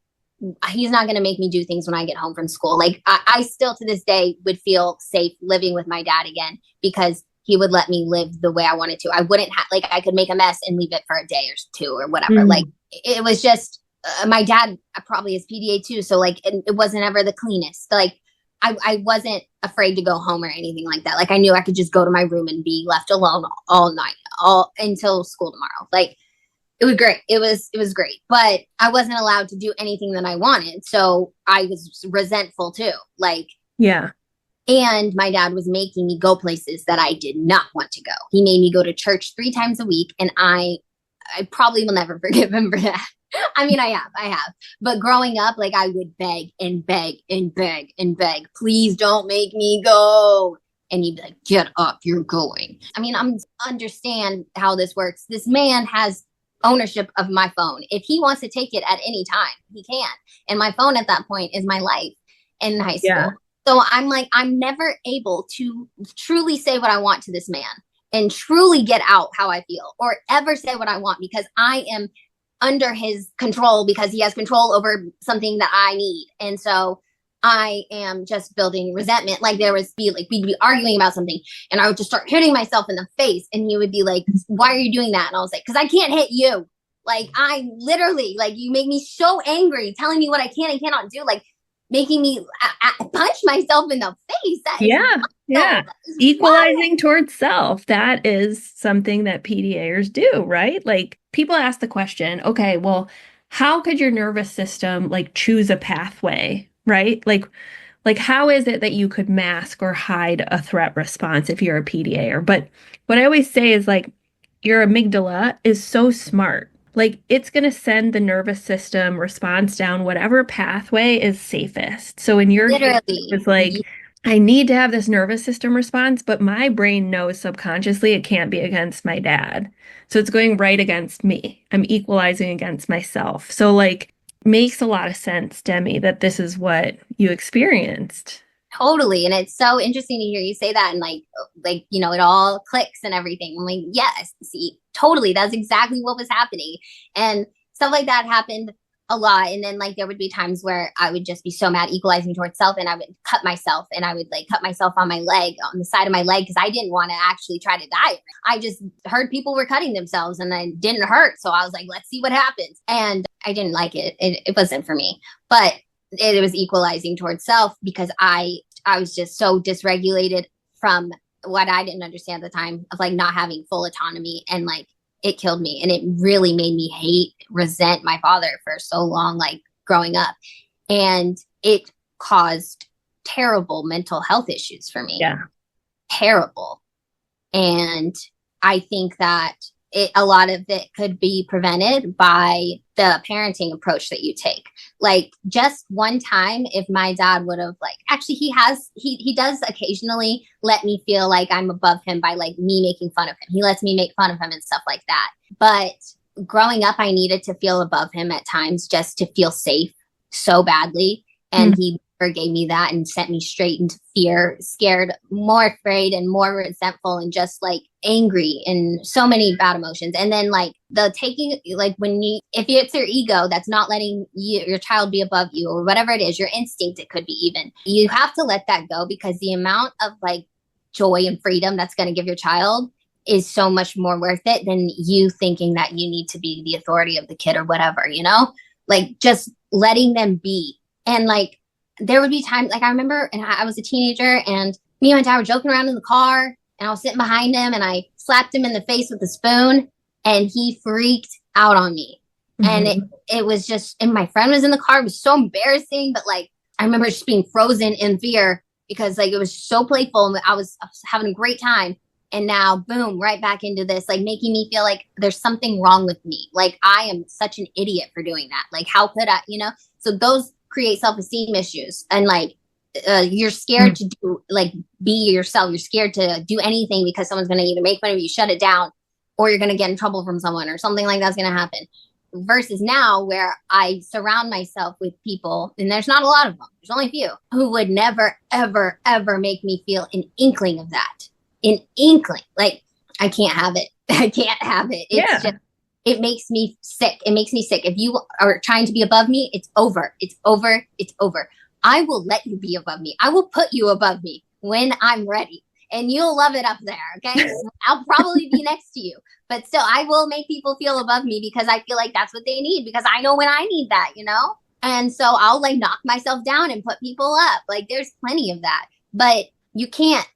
he's not going to make me do things when I get home from school. Like I still to this day would feel safe living with my dad again because he would let me live the way I wanted to. I wouldn't like I could make a mess and leave it for a day or two or whatever. Like it was just my dad probably is PDA too. So like it wasn't ever the cleanest. Like I wasn't afraid to go home or anything like that. Like I knew I could just go to my room and be left alone all night, all until school tomorrow. Like it was great. It was great, but I wasn't allowed to do anything that I wanted. So I was resentful too. Like, yeah. And my dad was making me go places that I did not want to go. He made me go to church 3 times a week. And I probably will never forgive him for that. I mean, I have, but growing up, like I would beg and beg and beg and beg, please don't make me go. And he'd be like, get up, you're going. I mean, understand how this works. This man has ownership of my phone. If he wants to take it at any time, he can. And my phone at that point is my life in high school. So I'm like, I'm never able to truly say what I want to this man and truly get out how I feel or ever say what I want because I am under his control because he has control over something that I need. And so I am just building resentment. Like we'd be arguing about something and I would just start hitting myself in the face and he would be like, why are you doing that? And I was like, because I can't hit you. Like I literally, like you make me so angry telling me what I can and cannot do. Like making me punch myself in the face. That is wild. Yeah. Equalizing towards self. That is something that PDAers do, right? Like people ask the question, okay, well, how could your nervous system like choose a pathway, right? Like how is it that you could mask or hide a threat response if you're a PDAer? But what I always say is like your amygdala is so smart. Like it's going to send the nervous system response down whatever pathway is safest. So in your case, it's like, I need to have this nervous system response, but my brain knows subconsciously it can't be against my dad. So it's going right against me. I'm equalizing against myself. So like makes a lot of sense, Demi, that this is what you experienced. Totally. And it's so interesting to hear you say that and you know, it all clicks and everything. I'm like, yes, see, totally. That's exactly what was happening. And stuff like that happened a lot. And then like there would be times where I would just be so mad, equalizing towards self, and I would cut myself and I would like cut myself on my leg, on the side of my leg, because I didn't want to actually try to die. I just heard people were cutting themselves and it didn't hurt. So I was like, let's see what happens. And I didn't like it. It wasn't for me. But it was equalizing towards self because I was just so dysregulated from what I didn't understand at the time of like not having full autonomy, and like it killed me, and it really made me resent my father for so long, like growing up, and it caused terrible mental health issues for me. Yeah. Terrible. And I think that a lot of it could be prevented by the parenting approach that you take. Like just one time, if my dad would have like, actually he does occasionally let me feel like I'm above him by like me making fun of him. He lets me make fun of him and stuff like that. But growing up, I needed to feel above him at times just to feel safe so badly. And he gave me that and sent me straight into fear, scared, more afraid and more resentful and just like angry and so many bad emotions. And then like the taking, like if it's your ego that's not letting your child be above you or whatever it is, your instinct, it could be even, you have to let that go, because the amount of like joy and freedom that's going to give your child is so much more worth it than you thinking that you need to be the authority of the kid or whatever, you know, like just letting them be. And like there would be times, like I remember, and I was a teenager, and me and my dad were joking around in the car, and I was sitting behind him, and I slapped him in the face with a spoon, and he freaked out on me. And it was just, and my friend was in the car. It was so embarrassing, but like I remember just being frozen in fear because like it was so playful, and I was having a great time. And now, boom, right back into this, like making me feel like there's something wrong with me. Like I am such an idiot for doing that. Like how could I, you know? So those create self-esteem issues, and like you're scared to do, like be yourself. You're scared to do anything because someone's going to either make fun of you, shut it down, or you're going to get in trouble from someone or something like that's going to happen. Versus now where I surround myself with people, and there's not a lot of them, there's only a few, who would never, ever, ever make me feel an inkling of that. An inkling. Like I can't have it. I can't have it. It's just, it makes me sick. It makes me sick. If you are trying to be above me, it's over. It's over. It's over. I will let you be above me. I will put you above me when I'm ready. And you'll love it up there, okay? I'll probably be next to you. But still, I will make people feel above me because I feel like that's what they need, because I know when I need that, you know? And so I'll like knock myself down and put people up. Like there's plenty of that. But you can't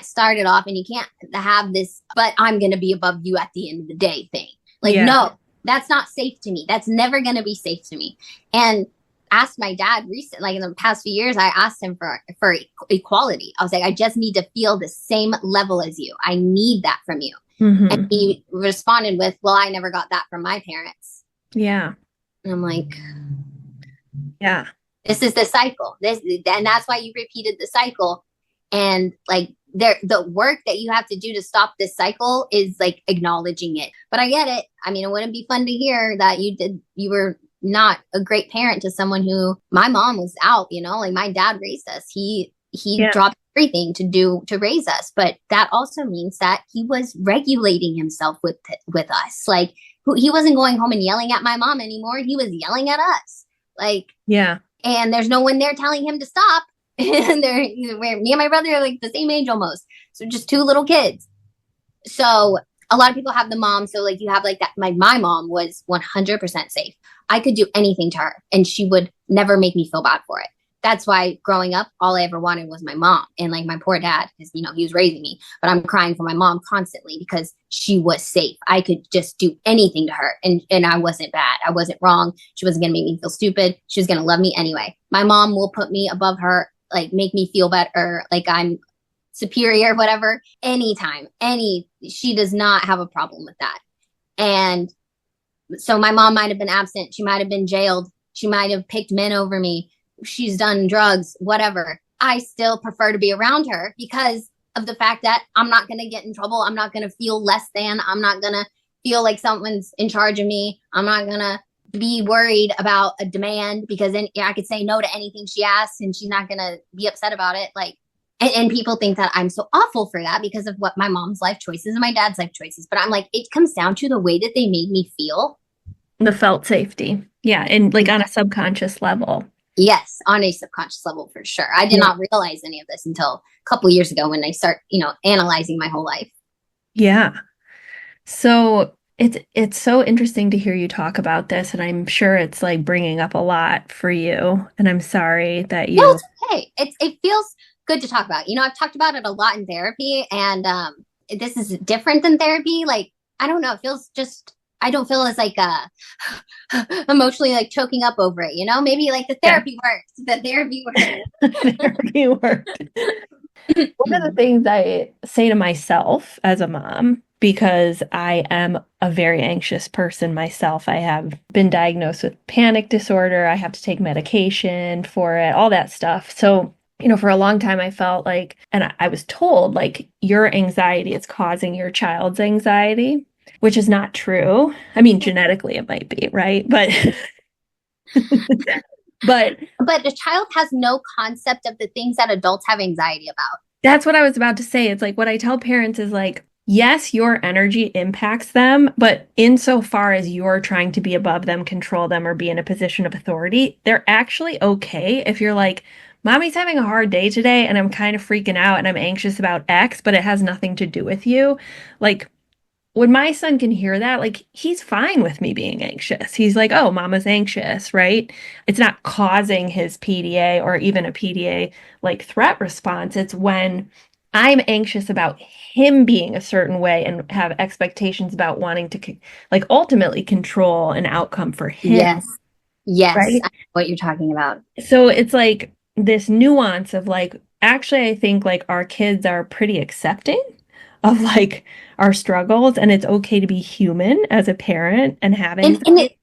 start it off, and you can't have this, but I'm going to be above you at the end of the day thing. Like, no, that's not safe to me. That's never going to be safe to me. And asked my dad recently, like in the past few years, I asked him for equality. I was like, I just need to feel the same level as you. I need that from you. And he responded with, well, I never got that from my parents. Yeah. And I'm like, yeah, this is the cycle. And that's why you repeated the cycle. And like the work that you have to do to stop this cycle is like acknowledging it. But I get it. I mean, it wouldn't be fun to hear that you were not a great parent to someone who, my mom was out, you know, like my dad raised us. He he Yeah. dropped everything to raise us. But that also means that he was regulating himself with us. Like he wasn't going home and yelling at my mom anymore. He was yelling at us. Like, Yeah. and there's no one there telling him to stop. And me and my brother are like the same age almost. So just two little kids. So a lot of people have the mom. So like you have like that. My mom was 100% safe. I could do anything to her and she would never make me feel bad for it. That's why growing up, all I ever wanted was my mom and like my poor dad, because, you know, he was raising me, but I'm crying for my mom constantly because she was safe. I could just do anything to her and I wasn't bad. I wasn't wrong. She wasn't going to make me feel stupid. She was going to love me anyway. My mom will put me above her, like make me feel better, like I'm superior, whatever, anytime, she does not have a problem with that. And so my mom might have been absent. She might have been jailed. She might have picked men over me. She's done drugs, whatever. I still prefer to be around her because of the fact that I'm not going to get in trouble. I'm not going to feel less than. I'm not going to feel like someone's in charge of me. I'm not going to be worried about a demand because then I could say no to anything she asks and she's not going to be upset about it. Like, and people think that I'm so awful for that because of what my mom's life choices and my dad's life choices. But I'm like, it comes down to the way that they made me feel. The felt safety. Yeah. And like on a subconscious level. Yes, on a subconscious level for sure. I did not realize any of this until a couple years ago when I start, you know, analyzing my whole life. Yeah. So it's so interesting to hear you talk about this, and I'm sure it's like bringing up a lot for you. And I'm sorry that you. No, it's okay. It feels good to talk about. You know, I've talked about it a lot in therapy, and this is different than therapy. Like I don't know, it feels just. I don't feel as like emotionally like choking up over it, you know? Maybe like the therapy works. The therapy works. Therapy worked. One of the things I say to myself as a mom, because I am a very anxious person myself, I have been diagnosed with panic disorder. I have to take medication for it, all that stuff. So, you know, for a long time, I felt like, and I was told, like, your anxiety is causing your child's anxiety, which is not true. I mean, genetically, it might be, right? But but the child has no concept of the things that adults have anxiety about. That's what I was about to say. It's like what I tell parents is like, yes, your energy impacts them, but insofar as you're trying to be above them, control them, or be in a position of authority, they're actually okay if you're like, mommy's having a hard day today and I'm kind of freaking out and I'm anxious about X, but it has nothing to do with you. Like, when my son can hear that, like he's fine with me being anxious. He's like, oh, mama's anxious, right? It's not causing his PDA or even a PDA like threat response. It's when I'm anxious about him being a certain way and have expectations about wanting to like ultimately control an outcome for him. Yes. Yes. Right? I know what you're talking about. So it's like this nuance of like, actually, I think like our kids are pretty accepting of like our struggles, and it's okay to be human as a parent and have anxiety.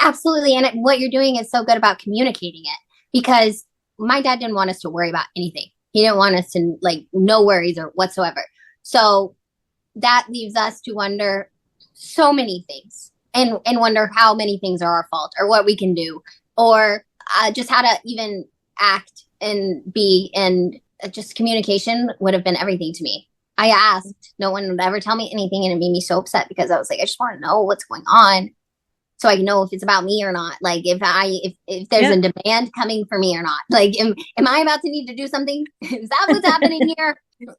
Absolutely. And what you're doing is so good about communicating it because my dad didn't want us to worry about anything. He didn't want us to like no worries or whatsoever. So that leaves us to wonder so many things and wonder how many things are our fault or what we can do or just how to even act and be and just communication would have been everything to me. I asked, no one would ever tell me anything, and it made me so upset because I was like, I just want to know what's going on so I can know if it's about me or not. Like if there's a demand coming for me or not. Like am I about to need to do something? Is that what's happening here?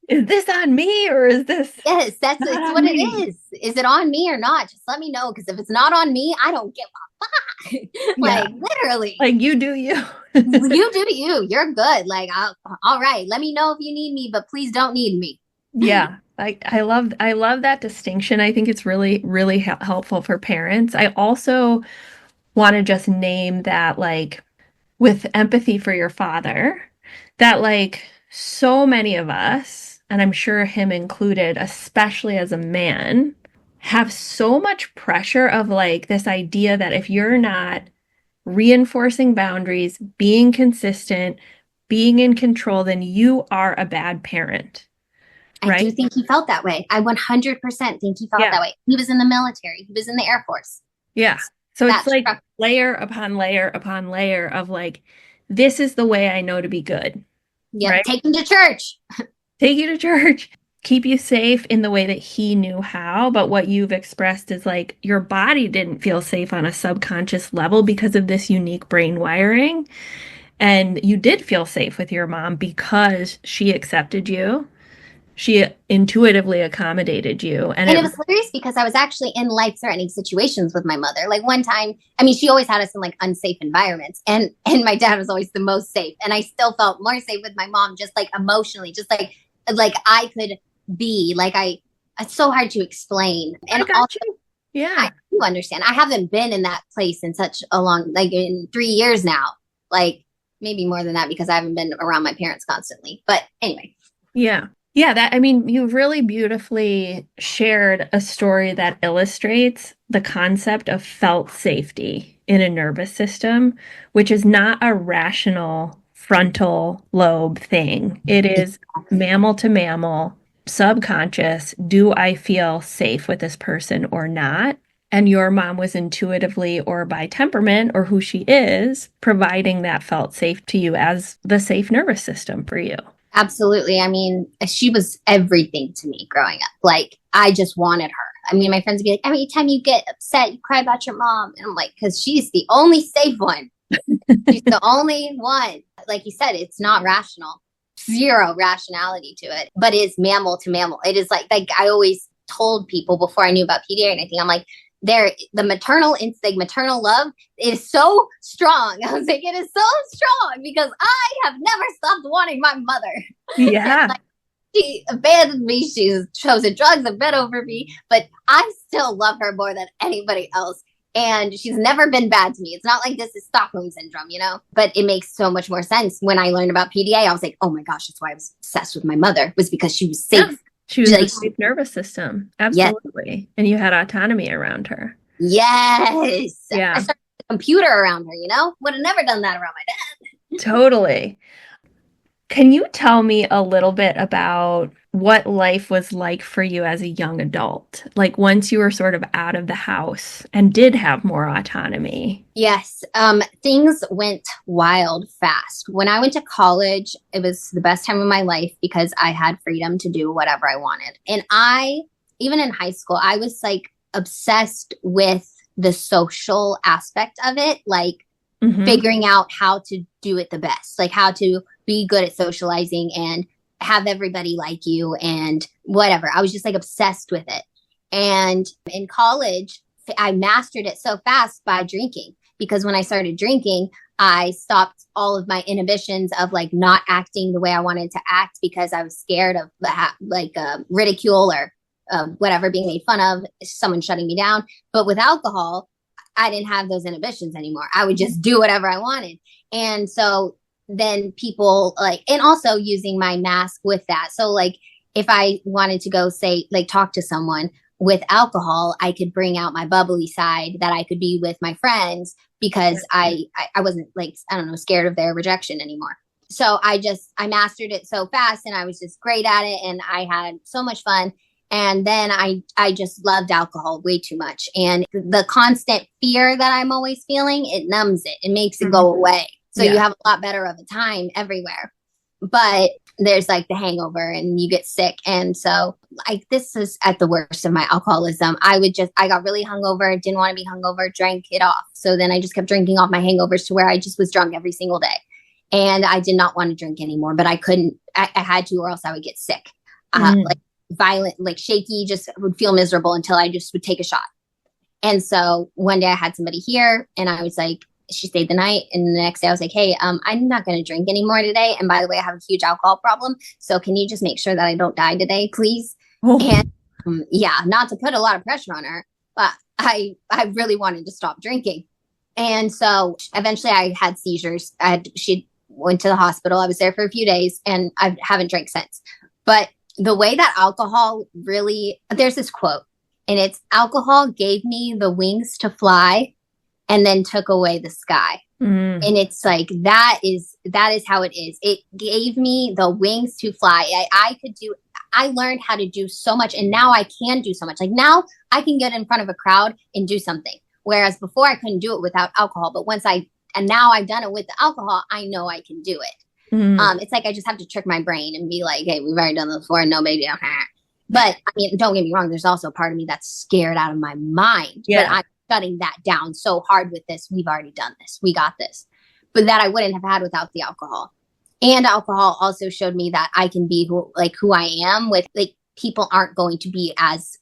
Is this on me or is this? Yes, that's what it is. Is it on me or not? Just let me know because if it's not on me, I don't give a fuck. Like literally. Like you do you. You do you. You're good. Like all right. Let me know if you need me, but please don't need me. Yeah. I love that distinction. I think it's really, really helpful for parents. I also want to just name that like with empathy for your father, that like so many of us, and I'm sure him included, especially as a man, have so much pressure of like this idea that if you're not reinforcing boundaries, being consistent, being in control, then you are a bad parent. I do Right? think he felt that way. I 100% think he felt that way. He was in the military. He was in the Air Force. Yeah. So it's like layer upon layer upon layer of like, this is the way I know to be good. Yep. right? Take him to church. Take you to church, keep you safe in the way that he knew how. But what you've expressed is like your body didn't feel safe on a subconscious level because of this unique brain wiring. And you did feel safe with your mom because she accepted you. She intuitively accommodated you. And And it was hilarious because I was actually in life-threatening situations with my mother. Like one time, I mean, she always had us in like unsafe environments, and my dad was always the most safe. And I still felt more safe with my mom, just like emotionally, just like I could be like it's so hard to explain. And also, yeah, I do understand. I haven't been in that place in such a long, like in 3 years now, like maybe more than that because I haven't been around my parents constantly. But anyway. yeah. Yeah, that I mean, you've really beautifully shared a story that illustrates the concept of felt safety in a nervous system, which is not a rational frontal lobe thing. It is mammal to mammal, subconscious. Do I feel safe with this person or not? And your mom was intuitively or by temperament or who she is providing that felt safe to you as the safe nervous system for you. Absolutely. I mean, she was everything to me growing up. Like, I just wanted her. I mean, my friends would be like, every time you get upset, you cry about your mom. And I'm like, because she's the only safe one. She's the only one. Like you said, it's not rational. Zero rationality to it, but it's mammal to mammal. It is like I always told people before I knew about PDA or anything, I'm like, the maternal instinct, maternal love is so strong. I was like, it is so strong because I have never stopped wanting my mother. Yeah. Like, she abandoned me. She's chosen drugs and bed over me, but I still love her more than anybody else. And she's never been bad to me. It's not like this is Stockholm syndrome, you know, but it makes so much more sense. When I learned about PDA, I was like, oh my gosh, that's why I was obsessed with my mother, was because she was safe. Yeah. She was like, the safe nervous system. Absolutely. Yes. And you had autonomy around her. Yes. Yeah. I started a computer around her, you know? Would have never done that around my dad. Totally. Can you tell me a little bit about what life was like for you as a young adult? Like once you were sort of out of the house and did have more autonomy. Yes. Things went wild fast. When I went to college, it was the best time of my life because I had freedom to do whatever I wanted. And even in high school, I was like obsessed with the social aspect of it, like figuring out how to do it the best, like how to be good at socializing and have everybody like you and whatever. I was just like obsessed with it. And in college, I mastered it so fast by drinking, because when I started drinking, I stopped all of my inhibitions of like not acting the way I wanted to act because I was scared of ridicule or whatever, being made fun of, someone shutting me down. But with alcohol, I didn't have those inhibitions anymore. I would just do whatever I wanted. And so then people and also using my mask with that. So like if I wanted to go say, like talk to someone with alcohol, I could bring out my bubbly side that I could be with my friends because I wasn't scared of their rejection anymore. So I mastered it so fast and I was just great at it and I had so much fun. And then I just loved alcohol way too much. And the constant fear that I'm always feeling, it numbs it. It makes it go away. So you have a lot better of a time everywhere. But there's like the hangover and you get sick. And so this is at the worst of my alcoholism. I got really hungover, didn't want to be hungover, drank it off. So then I just kept drinking off my hangovers to where I just was drunk every single day. And I did not want to drink anymore, but I couldn't, I had to, or else I would get sick. Like violent, like shaky, just would feel miserable until I just would take a shot. And so one day I had somebody here and I was like, she stayed the night. And the next day I was like, hey, I'm not going to drink anymore today. And by the way, I have a huge alcohol problem. So can you just make sure that I don't die today, please? Oh. And not to put a lot of pressure on her, but I really wanted to stop drinking. And so eventually I had seizures. She went to the hospital. I was there for a few days and I haven't drank since. But the way that alcohol really, there's this quote and it's, alcohol gave me the wings to fly and then took away the sky. And it's like, that is how it is. It gave me the wings to fly. I learned how to do so much and now I can do so much. Like now I can get in front of a crowd and do something. Whereas before I couldn't do it without alcohol. But now I've done it with the alcohol, I know I can do it. It's like I just have to trick my brain and be like, hey, we've already done this before, no big deal. But I mean, don't get me wrong, there's also a part of me that's scared out of my mind. Yeah. But I'm shutting that down so hard with this. We've already done this. We got this. But that I wouldn't have had without the alcohol. And alcohol also showed me that I can be who I am with, like, people aren't going to be as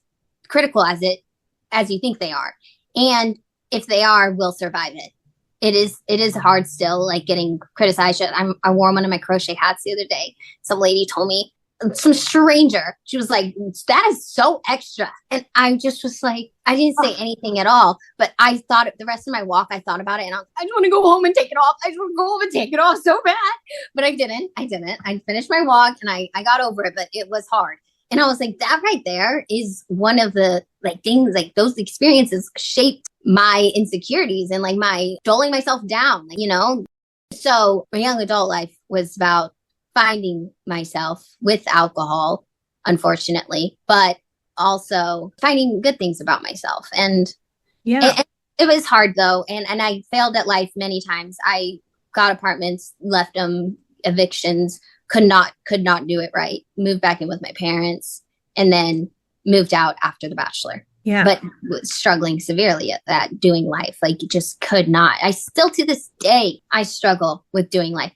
critical as you think they are. And if they are, we'll survive it. It is hard still, like, getting criticized. I wore one of my crochet hats the other day. Some lady told me, some stranger, she was like, that is so extra. And I just was like, I didn't say anything at all. But I thought the rest of my walk, I thought about it, and I just want to go home and take it off. I just want to go home and take it off so bad. But I didn't. I finished my walk and I got over it, but it was hard. And I was like, that right there is one of the, like, things, like, those experiences shaped my insecurities and, like, my doling myself down, you know? So my young adult life was about finding myself with alcohol, unfortunately, but also finding good things about myself. And it was hard though. And I failed at life many times. I got apartments, left them, evictions, could not do it right. Moved back in with my parents and then moved out after The Bachelor. Yeah. But was struggling severely at that, doing life. Like, just could not. I still, to this day, I struggle with doing life.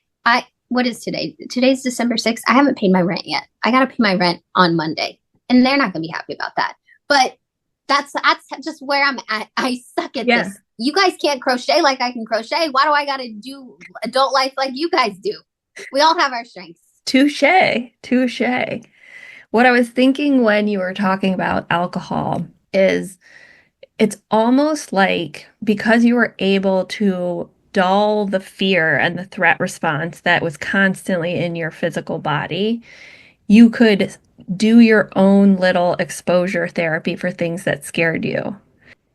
What is today? Today's December 6th. I haven't paid my rent yet. I got to pay my rent on Monday. And they're not going to be happy about that. But that's just where I'm at. I suck at this. You guys can't crochet like I can crochet. Why do I got to do adult life like you guys do? We all have our strengths. Touche. What I was thinking when you were talking about alcohol is it's almost like, because you were able to dull the fear and the threat response that was constantly in your physical body, you could do your own little exposure therapy for things that scared you.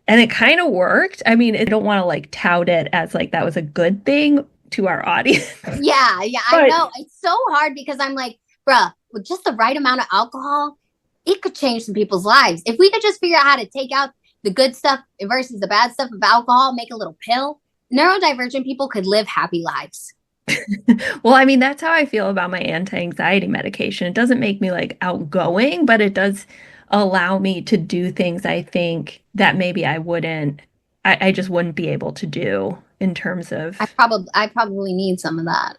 And it kind of worked. I mean, I don't want to, like, tout it as like that was a good thing to our audience. Yeah, I know. It's so hard because I'm like, bruh, with just the right amount of alcohol, it could change some people's lives. If we could just figure out how to take out the good stuff versus the bad stuff of alcohol, make a little pill, neurodivergent people could live happy lives. Well, I mean, that's how I feel about my anti-anxiety medication. It doesn't make me, like, outgoing, but it does allow me to do things I think that maybe I just wouldn't be able to do in terms of. I probably need some of that.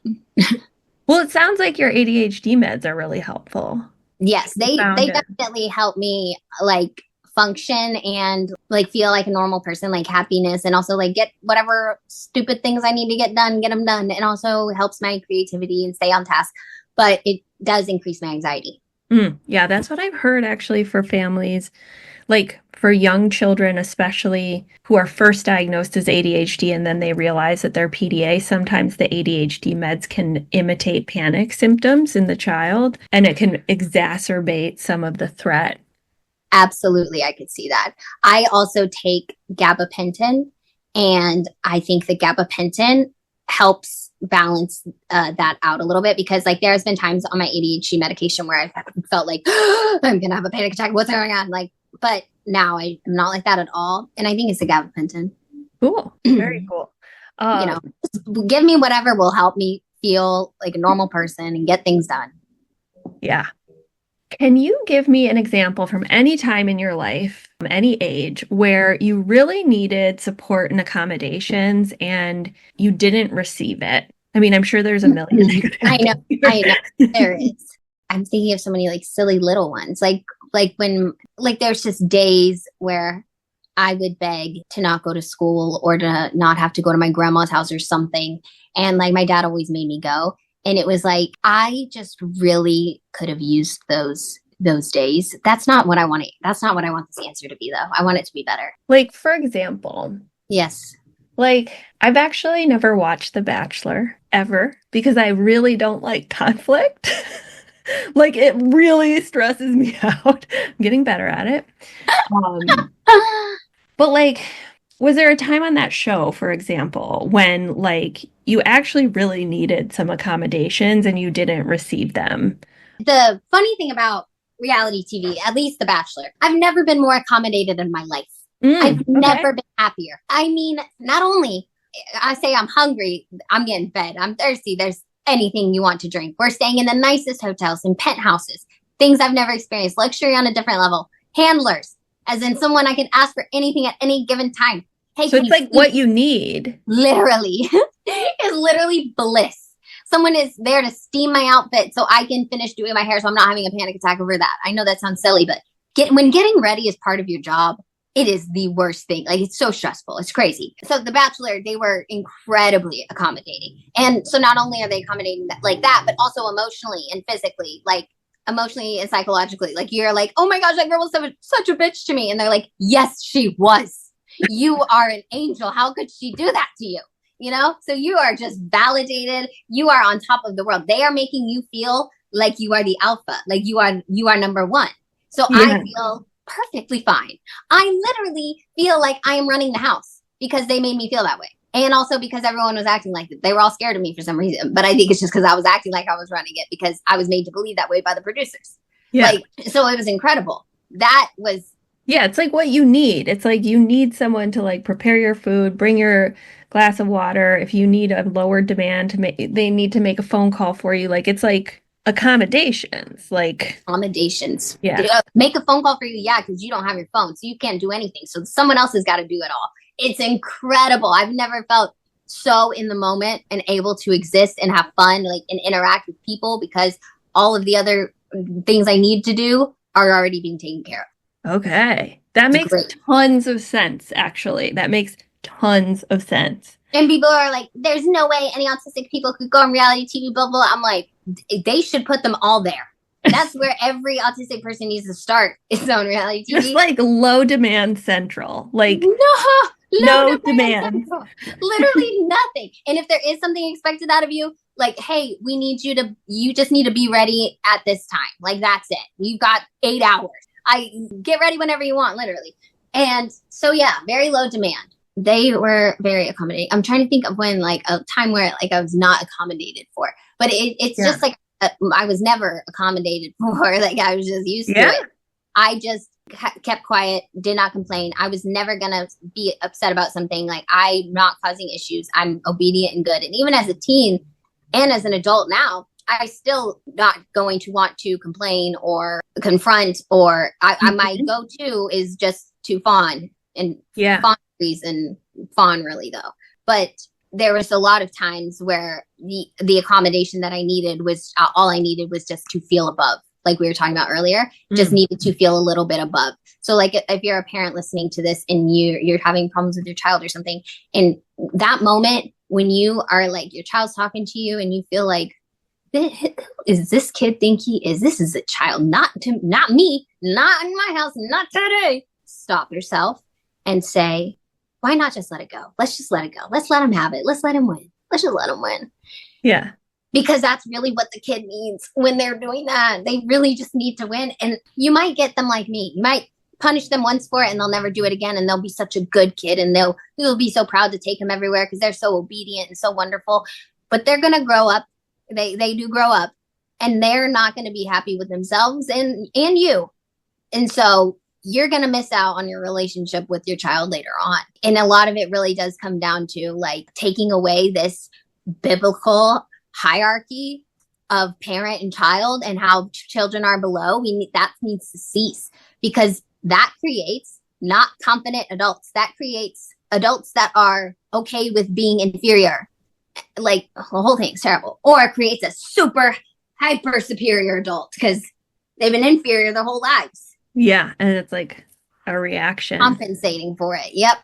Well, it sounds like your ADHD meds are really helpful. Yes, they definitely help me, like, function and, like, feel like a normal person, like happiness, and also, like, get whatever stupid things I need to get them done. It also helps my creativity and stay on task, but it does increase my anxiety. Yeah, that's what I've heard actually for families, like for young children, especially who are first diagnosed as ADHD and then they realize that they're PDA. Sometimes the ADHD meds can imitate panic symptoms in the child, and it can exacerbate some of the threat. Absolutely, I could see that. I also take gabapentin, and I think the gabapentin helps balance that out a little bit, because, like, there's been times on my ADHD medication where I felt like I'm gonna have a panic attack. What's going on? Like, but now I'm not like that at all, and I think it's the gabapentin. Cool, very cool. Just give me whatever will help me feel like a normal person and get things done. Yeah. Can you give me an example from any time in your life, any age, where you really needed support and accommodations and you didn't receive it? I mean, I'm sure there's a million. I know. There is. I'm thinking of so many, like, silly little ones. Like when, like, there's just days where I would beg to not go to school or to not have to go to my grandma's house or something. And, like, my dad always made me go. And it was like, I just really could have used those days. That's not what I want this answer to be, though. I want it to be better. Like, for example. Yes. Like, I've actually never watched The Bachelor ever because I really don't like conflict. Like, it really stresses me out. I'm getting better at it. But, like, was there a time on that show, for example, when, like, you actually really needed some accommodations and you didn't receive them? The funny thing about reality TV, at least The Bachelor, I've never been more accommodated in my life. I've never been happier. I mean, not only I say I'm hungry, I'm getting fed. I'm thirsty, there's anything you want to drink. We're staying in the nicest hotels and penthouses, things I've never experienced, luxury on a different level, handlers, as in someone I can ask for anything at any given time. Hey, so it's like what you need. Literally. It's literally bliss. Someone is there to steam my outfit so I can finish doing my hair so I'm not having a panic attack over that. I know that sounds silly, but when getting ready is part of your job, it is the worst thing. Like, it's so stressful. It's crazy. So the Bachelor, they were incredibly accommodating. And so not only are they accommodating like that, but also emotionally and physically, like emotionally and psychologically. Like, you're like, oh my gosh, that girl was such a bitch to me. And they're like, yes, she was. You are an angel. How could she do that to you? You know, so you are just validated. You are on top of the world. They are making you feel like you are the alpha, like you are number one. So yeah. I feel perfectly fine. I literally feel like I am running the house because they made me feel that way. And also because everyone was acting like it. They were all scared of me for some reason. But I think it's just because I was acting like I was running it because I was made to believe that way by the producers. Yeah. Like, so it was incredible. That was. Yeah, it's like what you need. It's like you need someone to like prepare your food, bring your glass of water. If you need a lower demand they need to make a phone call for you. Like, it's like accommodations. Yeah. Make a phone call for you. Yeah. Because you don't have your phone. So you can't do anything. So someone else has got to do it all. It's incredible. I've never felt so in the moment and able to exist and have fun, like, and interact with people because all of the other things I need to do are already being taken care of. Okay. That makes tons of sense, actually. That makes tons of sense. And people are like, there's no way any autistic people could go on reality TV, blah, blah. I'm like, they should put them all there. That's where every autistic person needs to start, is on reality TV. Just like low demand central. Like, no demand. Literally nothing. And if there is something expected out of you, like, hey, you just need to be ready at this time. Like, that's it. You've got 8 hours. I get ready whenever you want, literally. And so, yeah, very low demand. They were very accommodating. I'm trying to think of when, like, a time where, like, I was not accommodated for. But it's just like I was never accommodated for. Like, I was just used to it. I just kept quiet, did not complain. I was never going to be upset about something. Like, I'm not causing issues. I'm obedient and good. And even as a teen and as an adult now, I still not going to want to complain or confront, or my go-to is just to fawn and fawn reason, fawn really though. But there was a lot of times where the accommodation that I needed was all I needed was just to feel above, like we were talking about earlier, just needed to feel a little bit above. So like if you're a parent listening to this and you're having problems with your child or something, and that moment when you are like, your child's talking to you and you feel like, is this kid think this is a child, not me, not in my house, not today. Stop yourself and say, why not just let it go? Let's just let it go. Let's let him have it. Let's let him win. Let's just let him win. Yeah. Because that's really what the kid needs when they're doing that. They really just need to win. And you might get them like me. You might punish them once for it and they'll never do it again. And they'll be such a good kid and they'll be so proud to take him everywhere because they're so obedient and so wonderful. But they're going to grow up. They do grow up and they're not going to be happy with themselves and you. And so you're going to miss out on your relationship with your child later on. And a lot of it really does come down to like taking away this biblical hierarchy of parent and child and how children are below. That needs to cease because that creates not confident adults. That creates adults that are okay with being inferior. Like the whole thing's terrible, or it creates a super hyper superior adult because they've been inferior their whole lives. Yeah. And it's like a reaction compensating for it. Yep.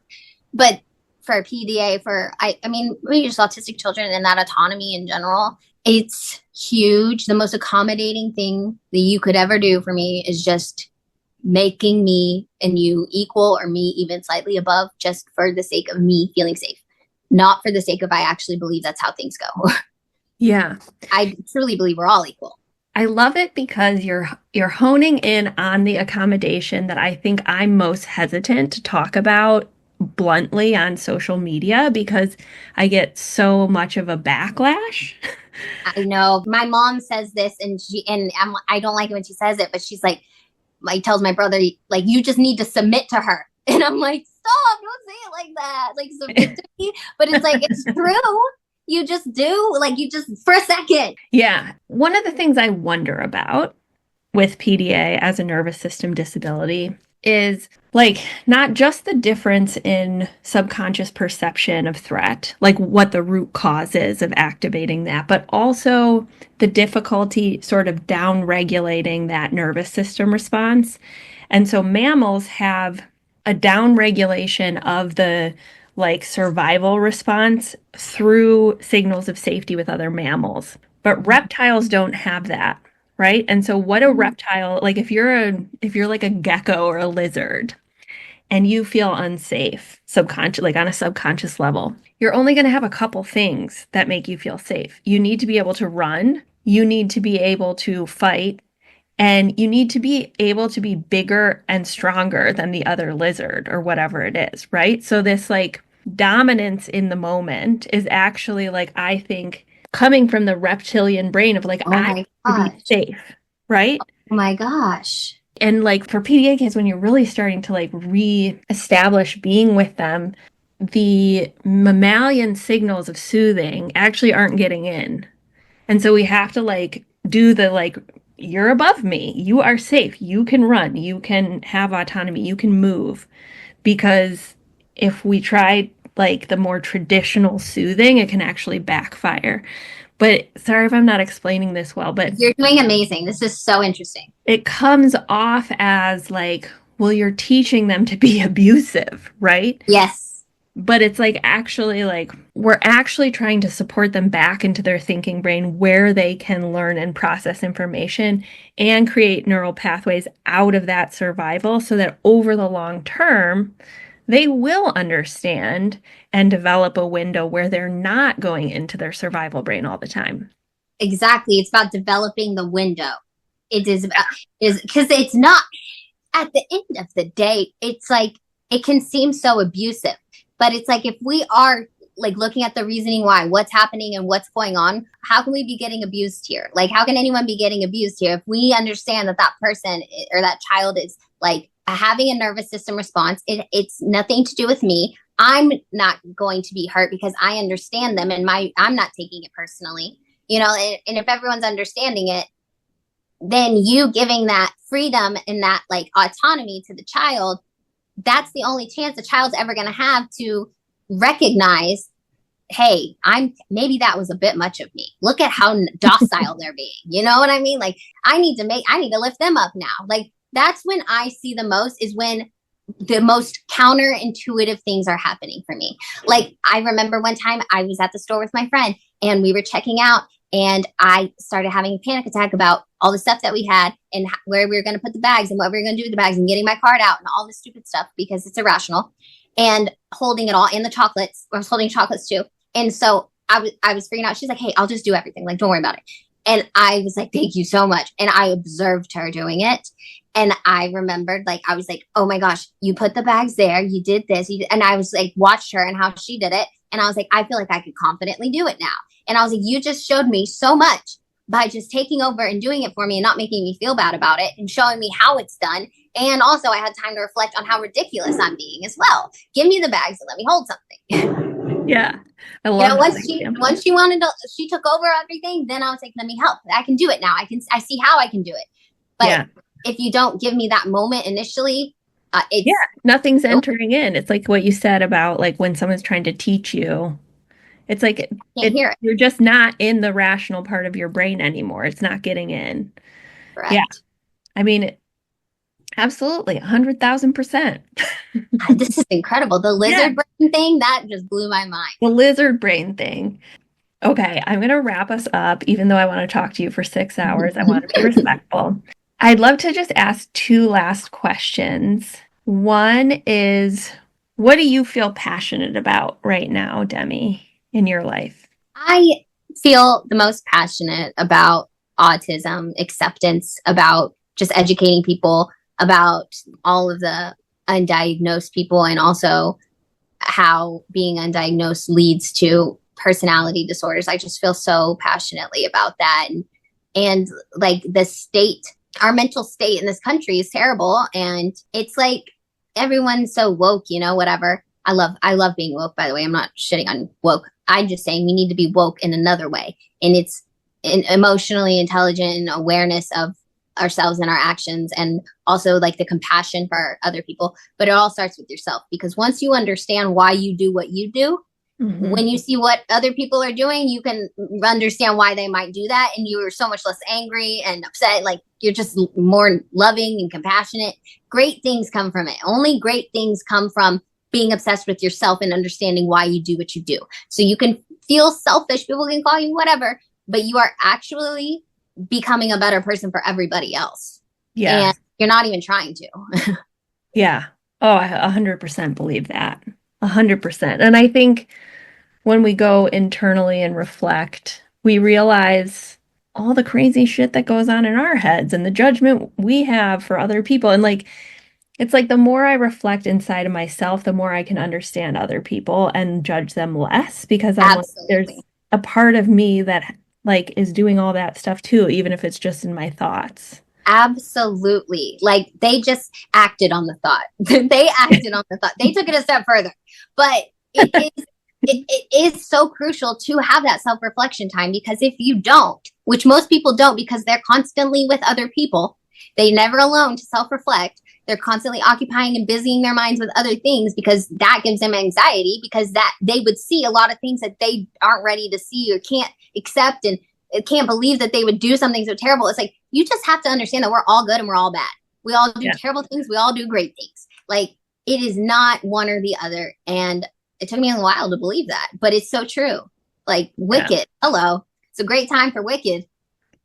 But for PDA, I mean, maybe just autistic children and that autonomy in general, it's huge. The most accommodating thing that you could ever do for me is just making me and you equal or me even slightly above just for the sake of me feeling safe. Not for the sake of I actually believe that's how things go. Yeah. I truly believe we're all equal. I love it because you're honing in on the accommodation that I think I'm most hesitant to talk about bluntly on social media because I get so much of a backlash. I know. My mom says this and I don't like it when she says it, but she's like tells my brother, like, you just need to submit to her. And I'm like, stop, don't say it like that. Like, submit to me. But it's like, it's true. you just do, like you just for a second. Yeah. One of the things I wonder about with PDA as a nervous system disability is like not just the difference in subconscious perception of threat, like what the root cause is of activating that, but also the difficulty sort of down regulating that nervous system response. And so mammals have a down regulation of the like survival response through signals of safety with other mammals. But reptiles don't have that, right? And so what a reptile, like if you're like a gecko or a lizard and you feel unsafe, subconscious, like on a subconscious level, you're only going to have a couple things that make you feel safe. You need to be able to run, you need to be able to fight, and you need to be able to be bigger and stronger than the other lizard or whatever it is, right? So this like dominance in the moment is actually like, I think, coming from the reptilian brain of like, I need to be safe, right? Oh my gosh. And like for PDA kids, when you're really starting to like re-establish being with them, the mammalian signals of soothing actually aren't getting in. And so we have to like do the like, you're above me, you are safe, you can run, you can have autonomy, you can move. Because if we try like the more traditional soothing, it can actually backfire. But sorry if I'm not explaining this well, but you're doing amazing. This is so interesting. It comes off as like, well, you're teaching them to be abusive, right? Yes. But it's like actually like we're actually trying to support them back into their thinking brain where they can learn and process information and create neural pathways out of that survival so that over the long term, they will understand and develop a window where they're not going into their survival brain all the time. Exactly. It's about developing the window. It is because it's not at the end of the day, it's like it can seem so abusive. But it's like if we are like looking at the reasoning why, what's happening and what's going on, how can we be getting abused here? Like, how can anyone be getting abused here if we understand that that person or that child is like having a nervous system response? It's nothing to do with me. I'm not going to be hurt because I understand them and I'm not taking it personally, you know, and if everyone's understanding it, then you giving that freedom and that like autonomy to the child, that's the only chance the child's ever going to have to recognize, hey, maybe that was a bit much of me. Look at how docile they're being. You know what I mean? Like I need to lift them up now. Like that's when I see the most is when the most counterintuitive things are happening for me. Like I remember one time I was at the store with my friend and we were checking out and I started having a panic attack about all the stuff that we had and where we were going to put the bags and what we were going to do with the bags and getting my card out and all this stupid stuff because it's irrational and holding it all and the chocolates. I was holding chocolates too. And so I was freaking out. She's like, hey, I'll just do everything. Like, don't worry about it. And I was like, thank you so much. And I observed her doing it. And I remembered, like, I was like, oh my gosh, you put the bags there. You did this. And I was like, watched her and how she did it. And I was like, I feel like I could confidently do it now. And I was like, you just showed me so much by just taking over and doing it for me and not making me feel bad about it and showing me how it's done. And also I had time to reflect on how ridiculous I'm being as well. Give me the bags and let me hold something. Yeah. I love once she took over everything, then I was like, let me help. I can do it now. I see how I can do it. But if you don't give me that moment initially, nothing's entering in. It's like what you said about like when someone's trying to teach you. It's like you're just not in the rational part of your brain anymore. It's not getting in. Correct. Yeah. I mean, absolutely, 100,000%. This is incredible. The lizard brain thing, that just blew my mind. The lizard brain thing. Okay, I'm going to wrap us up, even though I want to talk to you for 6 hours. I want to be respectful. I'd love to just ask 2 last questions. One is, what do you feel passionate about right now, Demi, in your life? I feel the most passionate about autism, acceptance, about just educating people about all of the undiagnosed people and also how being undiagnosed leads to personality disorders. I just feel so passionately about that. And like the state, our mental state in this country is terrible. And it's like everyone's so woke, you know, whatever. I love being woke, by the way. I'm not shitting on woke. I'm just saying we need to be woke in another way. And it's emotionally intelligent and awareness of ourselves and our actions, and also like the compassion for other people. But it all starts with yourself, because once you understand why you do what you do, when you see what other people are doing, you can understand why they might do that. And you are so much less angry and upset. Like, you're just more loving and compassionate. Great things come from it. Only great things come from being obsessed with yourself and understanding why you do what you do. So you can feel selfish. People can call you whatever, but you are actually becoming a better person for everybody else. Yeah. And you're not even trying to. Yeah. Oh, I 100% believe that. 100%. And I think when we go internally and reflect, we realize all the crazy shit that goes on in our heads and the judgment we have for other people. And like, it's like the more I reflect inside of myself, the more I can understand other people and judge them less, because I'm like, there's a part of me that like is doing all that stuff too, even if it's just in my thoughts. Absolutely. Like, they just acted on the thought. They acted on the thought. They took it a step further. But it is so crucial to have that self-reflection time, because if you don't, which most people don't, because they're constantly with other people, they never alone to self-reflect. They're constantly occupying and busying their minds with other things, because that gives them anxiety, because that they would see a lot of things that they aren't ready to see or can't accept, and can't believe that they would do something so terrible. It's like, you just have to understand that we're all good and we're all bad. We all do terrible things. We all do great things. Like, it is not one or the other. And it took me a while to believe that, but it's so true. Like, Wicked. Hello. It's a great time for Wicked.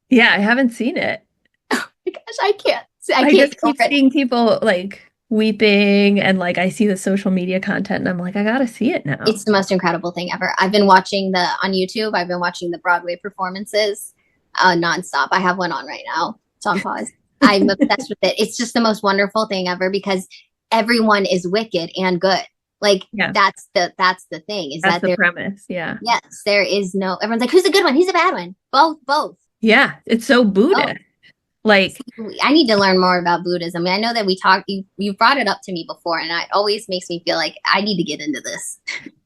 Yeah, I haven't seen it. Oh my gosh, I can't. I just keep seeing people like weeping, and like I see the social media content and I'm like, I gotta see it now. It's the most incredible thing ever. I've been watching on YouTube, I've been watching the Broadway performances nonstop. I have one on right now. It's on pause. I'm obsessed with it. It's just the most wonderful thing ever, because everyone is wicked and good. Like, that's the thing. That's the premise. Yeah. Yes, there is no, everyone's like, who's the good one? Who's the bad one? Both. Yeah. It's so Buddhist. Like, I need to learn more about Buddhism. I know that you brought it up to me before, and it always makes me feel like I need to get into this.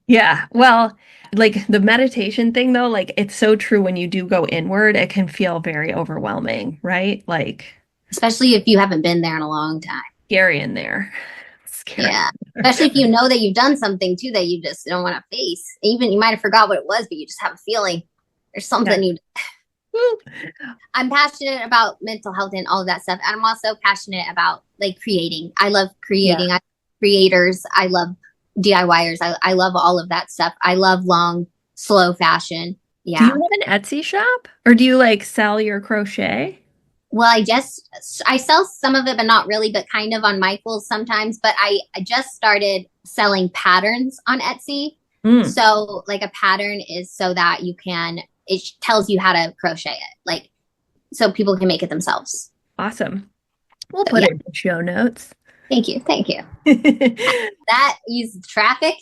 Yeah. Well, like the meditation thing though, like it's so true. When you do go inward, it can feel very overwhelming, right? Like, especially if you haven't been there in a long time. Scary in there. Scary. Yeah. Especially if you know that you've done something too that you just don't want to face. Even you might have forgot what it was, but you just have a feeling there's something I'm passionate about mental health and all of that stuff. And I'm also passionate about like creating. I love creating. I love creators. I love DIYers. I love all of that stuff. I love long, slow fashion. Yeah. Do you have an Etsy shop, or do you like sell your crochet? Well, I sell some of it, but not really, but kind of on Michael's sometimes. But I just started selling patterns on Etsy. So like a pattern is so that it tells you how to crochet it, like, so people can make it themselves. Awesome. We'll put it in the show notes. Thank you. That uses traffic.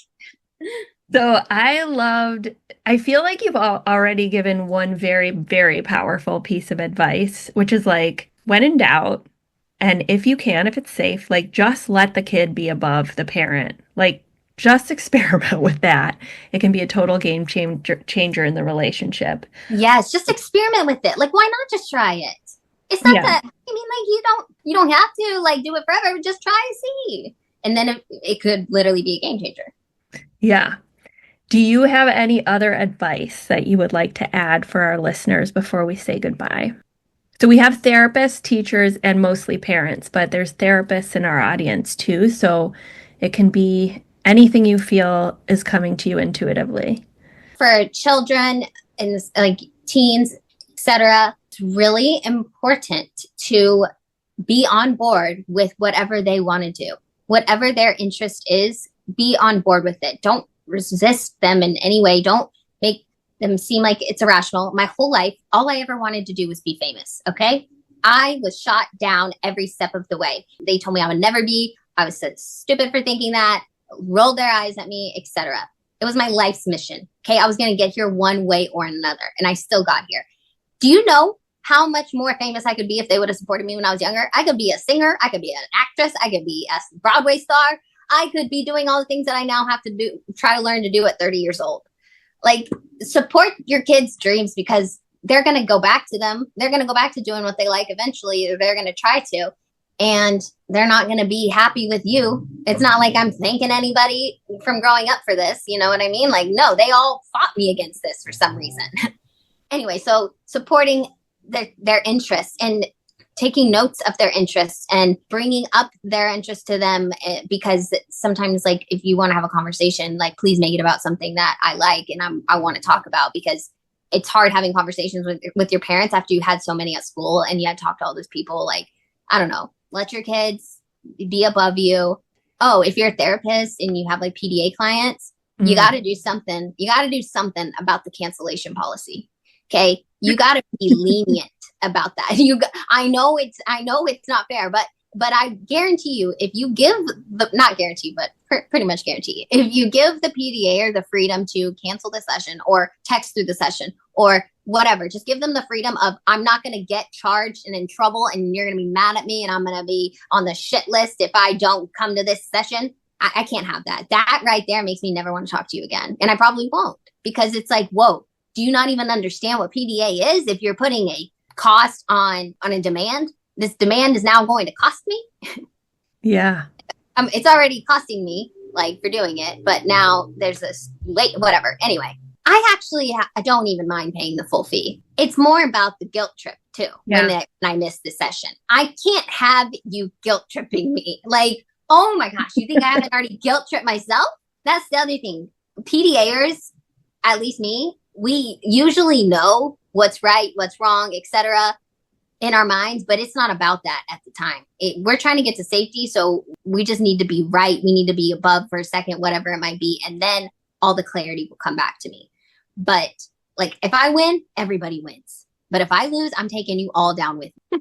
So I feel like you've already given one very, very powerful piece of advice, which is like, when in doubt, and if you can, if it's safe, like just let the kid be above the parent. Like, just experiment with that. It can be a total game changer in the relationship. Yes, just experiment with it. Like, why not just try it? It's not that, I mean, like, you don't have to like do it forever. Just try and see. And then it could literally be a game changer. Yeah. Do you have any other advice that you would like to add for our listeners before we say goodbye? So we have therapists, teachers, and mostly parents, but there's therapists in our audience too. So it can be anything you feel is coming to you intuitively. For children and like teens, etc., it's really important to be on board with whatever they want to do. Whatever their interest is, be on board with it. Don't resist them in any way. Don't make them seem like it's irrational. My whole life, all I ever wanted to do was be famous. Okay. I was shot down every step of the way. They told me I would never be. I was so stupid for thinking that, rolled their eyes at me, etc. It was my life's mission. Okay. I was going to get here one way or another, and I still got here. Do you know how much more famous I could be if they would have supported me when I was younger? I could be a singer. I could be an actress. I could be a Broadway star. I could be doing all the things that I now have to try to learn to do at 30 years old. Like, support your kids' dreams, because they're going to go back to them. They're going to go back to doing what they like eventually, or they're going to try to, and they're not going to be happy with you. It's not like I'm thanking anybody from growing up for this. You know what I mean? Like, no, they all fought me against this for some reason. Anyway, so supporting their interests and taking notes of their interests and bringing up their interest to them, because sometimes, like, if you want to have a conversation, like, please make it about something that I like and I want to talk about, because it's hard having conversations with your parents after you had so many at school and you had to talk to all those people. Like, I don't know, let your kids be above you. Oh, if you're a therapist and you have like PDA clients, you got to do something. You got to do something about the cancellation policy. Okay. You got to be lenient about that. I know it's not fair, but I guarantee you, if you give not guarantee, but pretty much guarantee, if you give the PDA the freedom to cancel the session or text through the session or whatever, just give them the freedom of, I'm not going to get charged and in trouble and you're going to be mad at me and I'm going to be on the shit list if I don't come to this session. I can't have that. That right there makes me never want to talk to you again. And I probably won't, because it's like, whoa, do you not even understand what PDA is? If you're putting a cost on a demand, this demand is now going to cost me. Yeah. It's already costing me, like, for doing it, but now there's this whatever. Anyway, I don't even mind paying the full fee. It's more about the guilt trip too. Yeah. When I miss the session, I can't have you guilt tripping me. Like, oh my gosh, you think I haven't already guilt tripped myself? That's the other thing. PDAers, at least me, we usually know what's right, what's wrong, etc. in our minds, but it's not about that at the time. We're trying to get to safety, so we just need to be right. We need to be above for a second, whatever it might be, and then all the clarity will come back to me. But like, if I win, everybody wins. But if I lose, I'm taking you all down with me.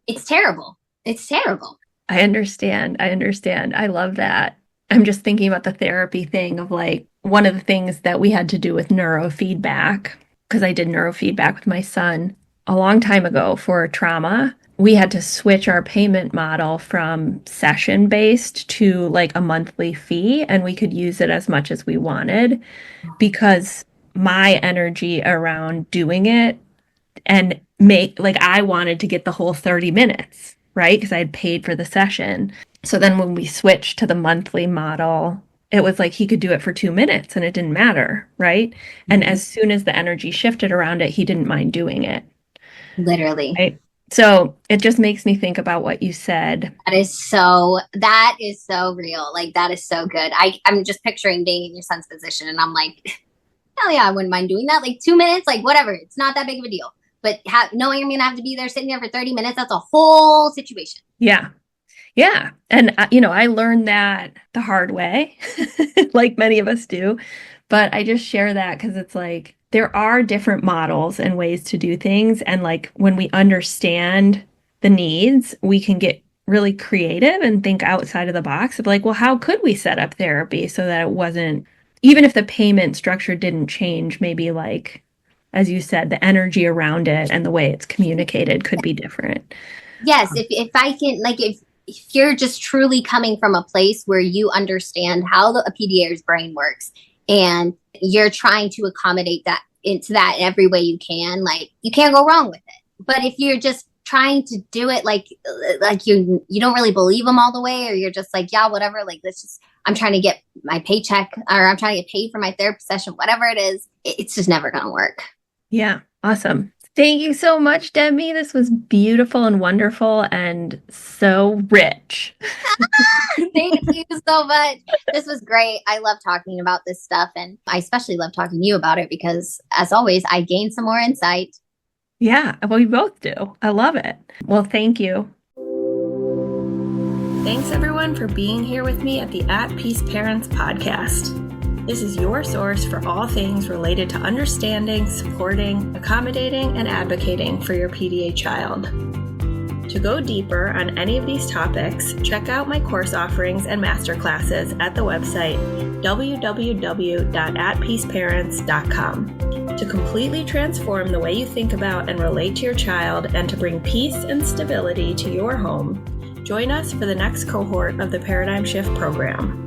It's terrible. It's terrible. I understand. I love that. I'm just thinking about the therapy thing of, like, one of the things that we had to do with neurofeedback, because I did neurofeedback with my son a long time ago for trauma. We had to switch our payment model from session-based to like a monthly fee, and we could use it as much as we wanted, because my energy around doing it and I wanted to get the whole 30 minutes, right? Because I had paid for the session. So then when we switched to the monthly model, it was like he could do it for 2 minutes and it didn't matter, right? Mm-hmm. And as soon as the energy shifted around it, he didn't mind doing it. Literally. Right? So it just makes me think about what you said. That is so real. Like, that is so good. I'm just picturing being in your son's position, and I'm like, hell yeah, I wouldn't mind doing that. Like 2 minutes, like whatever. It's not that big of a deal. But knowing I'm going to have to be there sitting there for 30 minutes, that's a whole situation. Yeah. Yeah. And, I learned that the hard way, like many of us do. But I just share that because it's like, there are different models and ways to do things. And like, when we understand the needs, we can get really creative and think outside of the box of like, well, how could we set up therapy so that it wasn't, even if the payment structure didn't change, maybe like, as you said, the energy around it and the way it's communicated could be different. Yes. If I can, like, if you're just truly coming from a place where you understand how a PDA's brain works and you're trying to accommodate that into that in every way you can, like, you can't go wrong with it. But if you're just trying to do it like you don't really believe them all the way, or you're just like, yeah, whatever, like, I'm trying to get my paycheck, or I'm trying to get paid for my therapy session, whatever it is, it's just never going to work. Yeah. Awesome. Thank you so much, Demi. This was beautiful and wonderful and so rich. Thank you so much. This was great. I love talking about this stuff, and I especially love talking to you about it because, as always, I gain some more insight. Yeah, well, we both do. I love it. Well, thank you. Thanks, everyone, for being here with me at the At Peace Parents podcast. This is your source for all things related to understanding, supporting, accommodating, and advocating for your PDA child. To go deeper on any of these topics, check out my course offerings and masterclasses at the website www.atpeaceparents.com. To completely transform the way you think about and relate to your child and to bring peace and stability to your home, join us for the next cohort of the Paradigm Shift program.